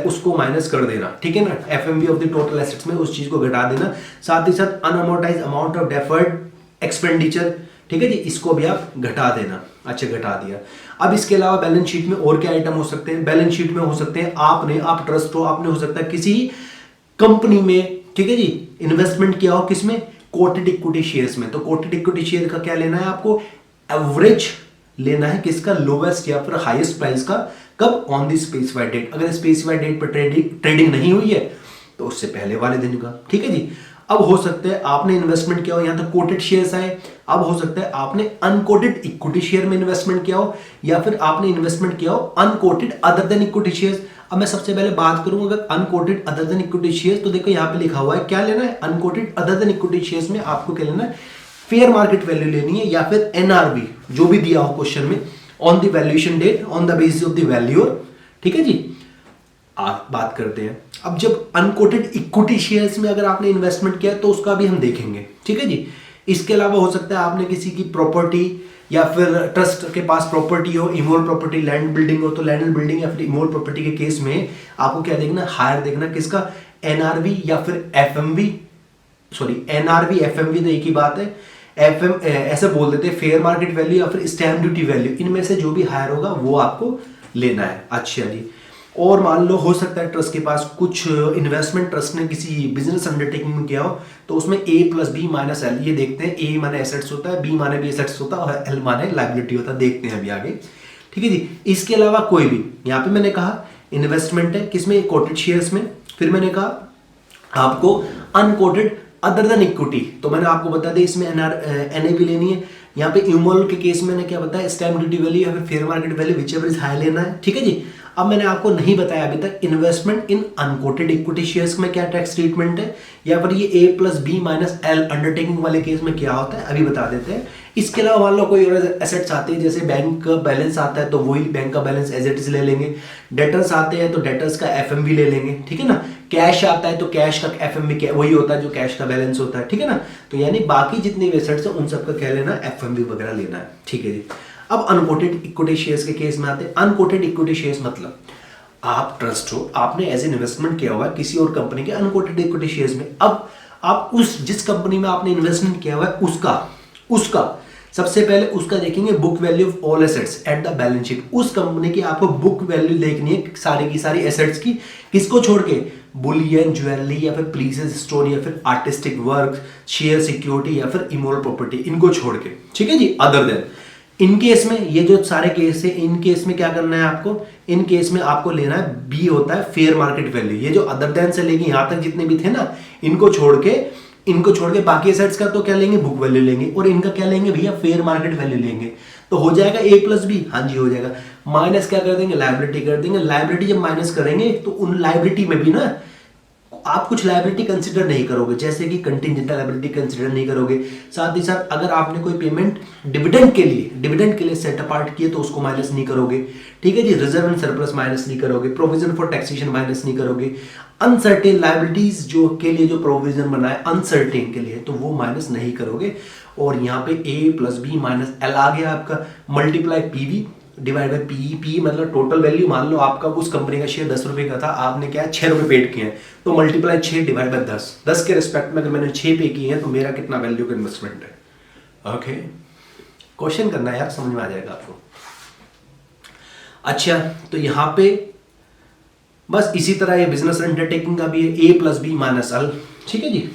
उसको माइनस कर देना, ठीक है ना। FMV of the total assets में उस चीज को घटा देना। साथ ही साथ अनअमोर्टाइज अमाउंट ऑफ डेफर्ड एक्सपेंडिचर, ठीक है जी, इसको भी आप घटा देना। अच्छा, घटा दिया। अब इसके अलावा बैलेंस शीट में और क्या आइटम हो सकते हैं, बैलेंस शीट में हो सकते हैं आप ट्रस्ट हो, आपने हो सकता है किसी कंपनी में, ठीक है जी, इन्वेस्टमेंट किया हो, किसमें, कोटेड इक्विटी शेयर्स में। तो कोटेड इक्विटी शेयर का क्या लेना है आपको, एवरेज लेना है, किसका, लोवेस्ट या फिर हाईएस्ट प्राइस का, कब, ऑन दी स्पेसिफाइड डेट। अगर स्पेसिफाइड डेट पर ट्रेडिंग नहीं हुई है तो उससे पहले वाले दिन का, ठीक है जी। अब हो सकता है आपने इन्वेस्टमेंट किया हो, यहां तक कोटेड शेयर्स आए। अब हो सकता है आपने अनकोटेड इक्विटी शेयर में इन्वेस्टमेंट किया हो, या फिर आपने इन्वेस्टमेंट किया हो unquoted other than equity shares. अब मैं सबसे पहले बात करूं अगर unquoted other than equity shares, तो देखो यहां पे लिखा हुआ है क्या लेना है, unquoted other than equity shares में आपको क्या लेना है, फेयर मार्केट वैल्यू लेनी है, या फिर एनआरवी जो भी दिया हो क्वेश्चन में, on the valuation date on the basis of the value, ठीक है जी। आप बात करते हैं अब जब अनकोटेड इक्विटी शेयर्स में अगर आपने इन्वेस्टमेंट किया तो उसका भी हम देखेंगे, ठीक है जी। इसके अलावा हो सकता है आपने किसी की प्रॉपर्टी या फिर ट्रस्ट के पास प्रॉपर्टी हो, इमोल प्रॉपर्टी, लैंड बिल्डिंग हो, तो लैंड बिल्डिंग या फिर इमोल प्रॉपर्टी के केस में आपको क्या देखना, हायर देखना, किसका, एनआरवी या फिर एफएमवी, सॉरी एनआरवी एफएमवी तो एक ही बात है, एफएम ऐसे बोल देते हैं, फेयर मार्केट वैल्यू या फिर स्टैम्प ड्यूटी वैल्यू, इनमें से जो भी हायर होगा वो आपको लेना है। अच्छा जी। और मान लो हो सकता है ट्रस्ट के पास कुछ इन्वेस्टमेंट ट्रस्ट ने किसी बिजनेस अंडरटेकिंग में किया हो, तो उसमें ए प्लस बी माइनस एल, ये देखते हैं, ए माने एसेट्स होता है, बी माने भी एसेट्स होता है और एल माने लायबिलिटी होता है, देखते हैं अभी आगे, ठीक है जी। इसके अलावा कोई भी, यहाँ पे मैंने कहा इन्वेस्टमेंट है किसमें, कोटेड शेयर्स में, फिर मैंने कहा आपको अनकोटेड अदर देन इक्विटी, तो मैंने आपको बता दिया इसमें एनएबी लेनी है। यहाँ पे इमोल के केस में मैंने क्या बताया, स्टैम्प ड्यूटी वैल्यू या फिर fair market value whichever is high लेना है, ठीक है जी। अब मैंने आपको नहीं बताया अभी तक investment in unquoted equity shares में क्या टैक्स ट्रीटमेंट है, या फिर ये A plus B minus L undertaking वाले केस में क्या होता है, अभी बता देते हैं। इसके अलावा मान लो कोई और एसेट्स आते हैं, जैसे बैंक का बैलेंस आता है तो वही बैंक का बैलेंस एज इट इज ले लेंगे, डेटर्स आते हैं तो डेटर्स का एफएमवी ले लेंगे, ठीक है ना। कैश आता है तो कैश का एफएमवी वही होता है जो कैश का बैलेंस होता है, ठीक है ना। तो यानी बाकी जितने भी एसेट्स हैं उन सबका क्या लेना है, एफएमवी वगैरह लेना है, ठीक है जी। अब अनकोटेड इक्विटी शेयर्स के केस में आते हैं। अनकोटेड इक्विटी शेयर्स मतलब आप ट्रस्ट हो, आपने एज इन्वेस्टमेंट किया हुआ है किसी और कंपनी के अनकोटेड इक्विटी शेयर्स में। अब आप उस जिस कंपनी में आपने इन्वेस्टमेंट किया हुआ है उसका सबसे पहले उसका देखेंगे book value of all assets at the balance sheet. उस कंपनी की आपको बुक वैल्यू देखनी है सारी की सारी एसेट्स की, किसको छोड़ के, बुलियन, ज्वेलरी या फिर प्रीसियस स्टोन या फिर आर्टिस्टिक वर्क, शेयर सिक्योरिटी या फिर इमोरल प्रॉपर्टी, इनको छोड़ के, ठीक है जी। अदर देन इन केस में, ये जो सारे केस है इन केस में क्या करना है आपको, इन केस में आपको लेना है बी होता है फेयर मार्केट वैल्यू। ये जो अदर देन से लेके यहां तक जितने भी थे ना, इनको छोड़ के बाकी एसेट्स का तो क्या लेंगे, बुक वैल्यू लेंगे, और इनका क्या लेंगे भैया, फेयर मार्केट वैल्यू लेंगे। तो हो जाएगा ए प्लस बी, हाँ जी हो जाएगा। माइनस क्या कर देंगे, लायबिलिटी कर देंगे। लायबिलिटी जब माइनस करेंगे तो उन लायबिलिटी में भी ना आप कुछ लायबिलिटी कंसिडर नहीं करोगे, जैसे कि कंटिजेंट लायबिलिटी कंसिडर नहीं करोगे। साथ ही साथ अगर आपने कोई पेमेंट डिविडेंड के लिए सेट अपार्ट किए तो उसको माइनस नहीं करोगे, ठीक है जी। रिजर्व एंड सरप्लस माइनस नहीं करोगे, प्रोविजन फॉर टैक्सेशन माइनस नहीं करोगे। अनसर्टेन लायबिलिटीज जो के लिए जो प्रोविजन बना है अनसर्टेन के लिए, तो वो माइनस नहीं करोगे। और यहाँ पे ए प्लस बी माइनस एल आ गया आपका, multiply PV divide by P, P मतलब टोटल वैल्यू। मान लो आपका उस कंपनी का शेयर 10 रुपए का था, आपने क्या 6 रुपए पेड किए हैं, तो मल्टीप्लाई 6 डिवाइड बाई 10, 10 के रिस्पेक्ट में अगर मैंने 6 पे किए हैं तो मेरा कितना वैल्यू का इन्वेस्टमेंट है। ओके, क्वेश्चन करना है यार, समझ में आ जाएगा आपको। अच्छा, तो यहां पे बस इसी तरह ये बिजनेस अंडरटेकिंग का भी है, ए प्लस बी माइनस एल। ठीक है जी।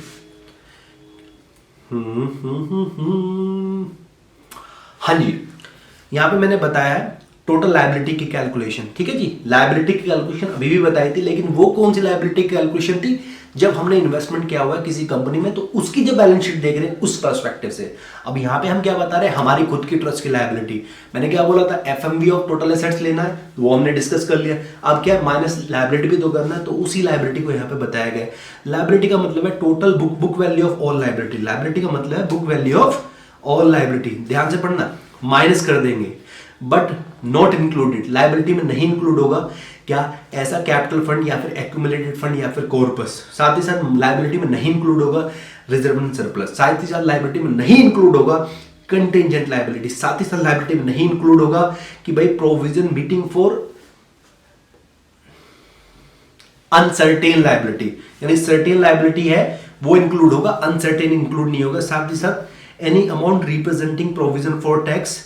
हाँ जी, यहां पे मैंने बताया है टोटल लायबिलिटी की कैलकुलेशन। ठीक है जी, लायबिलिटी की कैलकुलेशन अभी भी बताई थी, लेकिन वो कौन सी लायबिलिटी की कैलकुलेशन थी, जब हमने इन्वेस्टमेंट किया हुआ है किसी कंपनी में, तो उसकी जब बैलेंस शीट देख रहे हैं उस पर्सपेक्टिव से। अब यहाँ पे हम क्या बता रहे हैं, हमारी खुद की ट्रस्ट की लायबिलिटी। मैंने क्या बोला था, एफएमवी ऑफ टोटल एसेट्स लेना है, वो हमने डिस्कस कर लिया। अब क्या माइनस लायबिलिटी भी तो करना है, तो उसी लायबिलिटी को यहाँ पे बताया गया। लायबिलिटी का मतलब है total book value of all liability. Liability का मतलब है book value of all liability. ध्यान से पढ़ना, माइनस कर देंगे बट नॉट इंक्लूडेड, लायबिलिटी में नहीं इंक्लूड होगा क्या, ऐसा कैपिटल फंड या फिर एक्यूमुलेटेड फंड या फिर कॉर्पस। साथ ही साथ लायबिलिटी में नहीं इंक्लूड होगा रिजर्व एंड सरप्लस। साथ ही साथ लायबिलिटी में नहीं इंक्लूड होगा कंटिंजेंट लायबिलिटी। साथ ही साथ लायबिलिटी में नहीं इंक्लूड होगा कि भाई provision meeting for uncertain liability, यानी सर्टेन लायबिलिटी है वो इंक्लूड होगा, अनसर्टेन इंक्लूड नहीं होगा। साथ ही साथ any amount representing provision for tax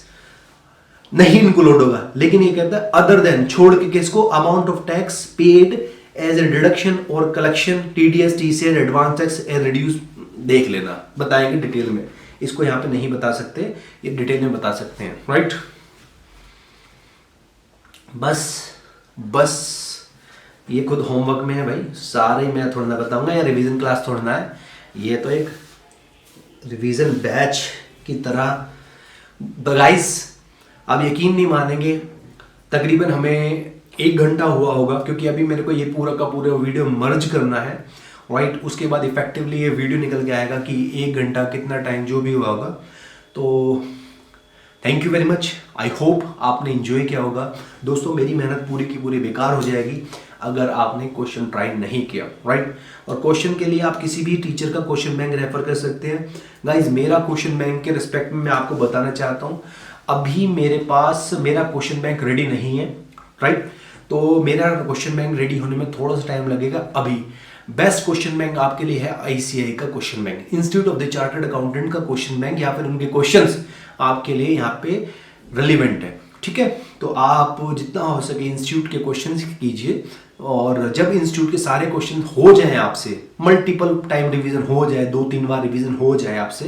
नहीं इंक्लूड होगा। लेकिन ये कहता है अदर देन, छोड़ के किसको, amount of tax paid as a deduction or collection, TDS, TCS, advance tax as reduce. देख लेना, बताएंगे डिटेल में, इसको यहां पे नहीं बता सकते, ये डिटेल में बता सकते हैं। राइट, बस ये खुद होमवर्क में है भाई, सारे मैं थोड़ा ना बताऊंगा, या रिवीजन क्लास थोड़ा ना है, ये तो एक रिवीजन बैच की तरह। गाइस आप यकीन नहीं मानेंगे, तकरीबन हमें 1 घंटा हुआ होगा, क्योंकि अभी मेरे को ये पूरा का पूरा वीडियो मर्ज करना है। राइट, उसके बाद इफेक्टिवली ये वीडियो निकल के आएगा कि 1 घंटा कितना टाइम जो भी हुआ होगा। तो thank you very much, I hope आपने इंजॉय किया होगा। दोस्तों मेरी मेहनत पूरी की पूरी बेकार हो जाएगी अगर आपने क्वेश्चन ट्राई नहीं किया। राइट, और क्वेश्चन के लिए आप किसी भी टीचर का क्वेश्चन बैंक रेफर कर सकते हैं। गाइज मेरा क्वेश्चन बैंक के रिस्पेक्ट में मैं आपको बताना चाहता हूँ, अभी मेरे पास मेरा क्वेश्चन बैंक रेडी नहीं है। राइट, तो मेरा क्वेश्चन बैंक रेडी होने में थोड़ा सा टाइम लगेगा। अभी बेस्ट क्वेश्चन बैंक आपके लिए है आईसीआई का question bank, institute of the chartered accountant का क्वेश्चन बैंक, या फिर उनके क्वेश्चंस आपके लिए यहाँ पे रिलेवेंट है। ठीक है, तो आप जितना हो सके इंस्टीट्यूट के क्वेश्चंस कीजिए, और जब इंस्टीट्यूट के सारे क्वेश्चन हो जाए आपसे, मल्टीपल टाइम रिवीजन हो जाए, 2-3 बार रिवीजन हो जाए आपसे,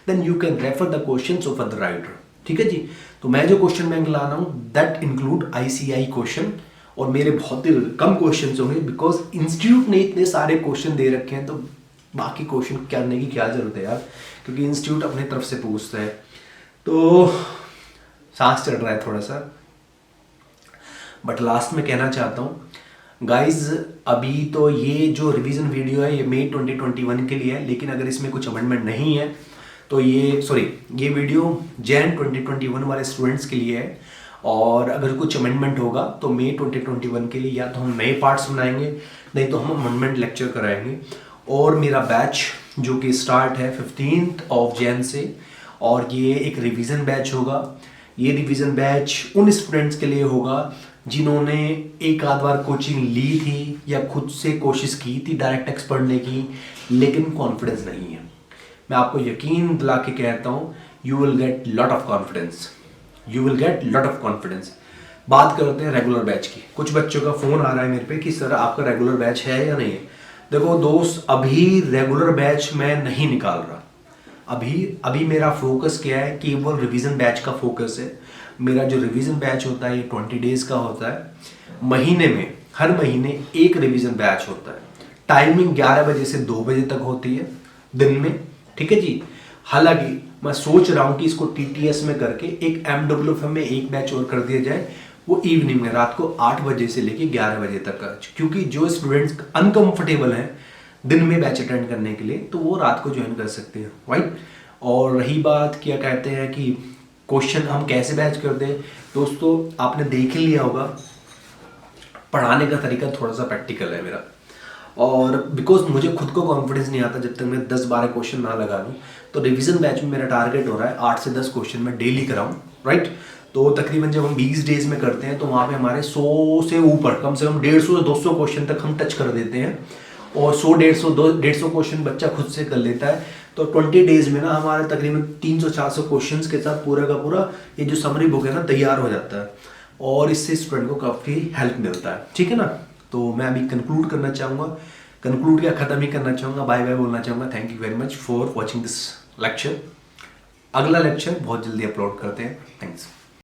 then you can refer the questions of other writer. ठीक है जी, तो मैं जो क्वेश्चन बैंक ला रहा हूं दैट इंक्लूड आईसीआई क्वेश्चन, और मेरे बहुत ही कम क्वेश्चन होंगे, बिकॉज इंस्टीट्यूट ने इतने सारे क्वेश्चन दे रखे हैं, तो बाकी क्वेश्चन करने की क्या जरूरत है यार, क्योंकि इंस्टीट्यूट अपनी तरफ से पूछता है। तो सांस चढ़ रहा है थोड़ा सा, बट लास्ट में कहना चाहता हूं गाइज, अभी तो ये जो रिवीजन वीडियो है ये मई 2021 के लिए है, लेकिन अगर इसमें कुछ अमेंडमेंट नहीं है तो ये वीडियो जैन 2021 वाले स्टूडेंट्स के लिए है, और अगर कुछ अमेंडमेंट होगा तो मई 2021 के लिए या तो हम नए पार्ट्स बनाएंगे, नहीं तो हम अमेंडमेंट लेक्चर कराएंगे। और मेरा बैच जो कि स्टार्ट है 15 जैन से, और ये एक रिवीजन बैच होगा। ये रिवीजन बैच उन स्टूडेंट्स के लिए होगा जिन्होंने एक आध बार कोचिंग ली थी या खुद से कोशिश की थी डायरेक्ट टेक्स्ट पढ़ने की, लेकिन कॉन्फिडेंस नहीं है। मैं आपको यकीन दिला के कहता हूँ, you will get lot of confidence, you will get lot of confidence. बात करते हैं रेगुलर बैच की। कुछ बच्चों का फोन आ रहा है मेरे पे कि सर आपका रेगुलर बैच है या नहीं है। देखो दोस्त, अभी रेगुलर बैच मैं नहीं निकाल रहा। अभी मेरा फोकस क्या है, केवल रिवीजन बैच का फोकस है। मेरा जो रिवीजन बैच होता है ये 20 डेज का होता है। महीने में हर महीने एक रिवीजन बैच होता है। टाइमिंग 11 बजे से 2 बजे तक होती है दिन में। ठीक है जी, हालांकि मैं सोच रहा हूँ कि इसको टीटीएस में करके एक एमडब्ल्यूएफ में एक बैच और कर दिया जाए, वो इवनिंग में रात को 8 बजे से लेके 11 बजे तक का, क्योंकि जो स्टूडेंट्स अनकंफर्टेबल हैं दिन में बैच अटेंड करने के लिए तो वो रात को ज्वाइन कर सकते हैं। राइट, और रही बात क्या कहते हैं कि क्वेश्चन हम कैसे बैच करते हैं, दोस्तों आपने देख ही लिया होगा, पढ़ाने का तरीका थोड़ा सा प्रैक्टिकल है मेरा, और बिकॉज मुझे खुद को कॉन्फिडेंस नहीं आता जब तक मैं 10-12 क्वेश्चन ना लगा लूँ। तो रिवीजन बैच में मेरा टारगेट हो रहा है 8 से 10 क्वेश्चन मैं डेली कराऊं, राइट। तो तकरीबन जब हम 20 डेज में करते हैं तो वहाँ पे हमारे 100 से ऊपर, कम से कम 150 से 200 क्वेश्चन तक हम टच कर देते हैं, और 100 150 क्वेश्चन बच्चा खुद से कर लेता है। तो 20 डेज में ना हमारे तकरीबन 300-400 क्वेश्चंस के साथ पूरा का पूरा ये जो समरी बुक है ना तैयार हो जाता है, और इससे स्टूडेंट को काफ़ी हेल्प मिलता है, ठीक है ना। तो मैं अभी कंक्लूड करना चाहूँगा, कंक्लूड क्या, ख़त्म ही करना चाहूँगा, बाय बाय बोलना चाहूँगा। Thank you very much for watching this lecture. अगला लेक्चर बहुत जल्दी अपलोड करते हैं। थैंक्स।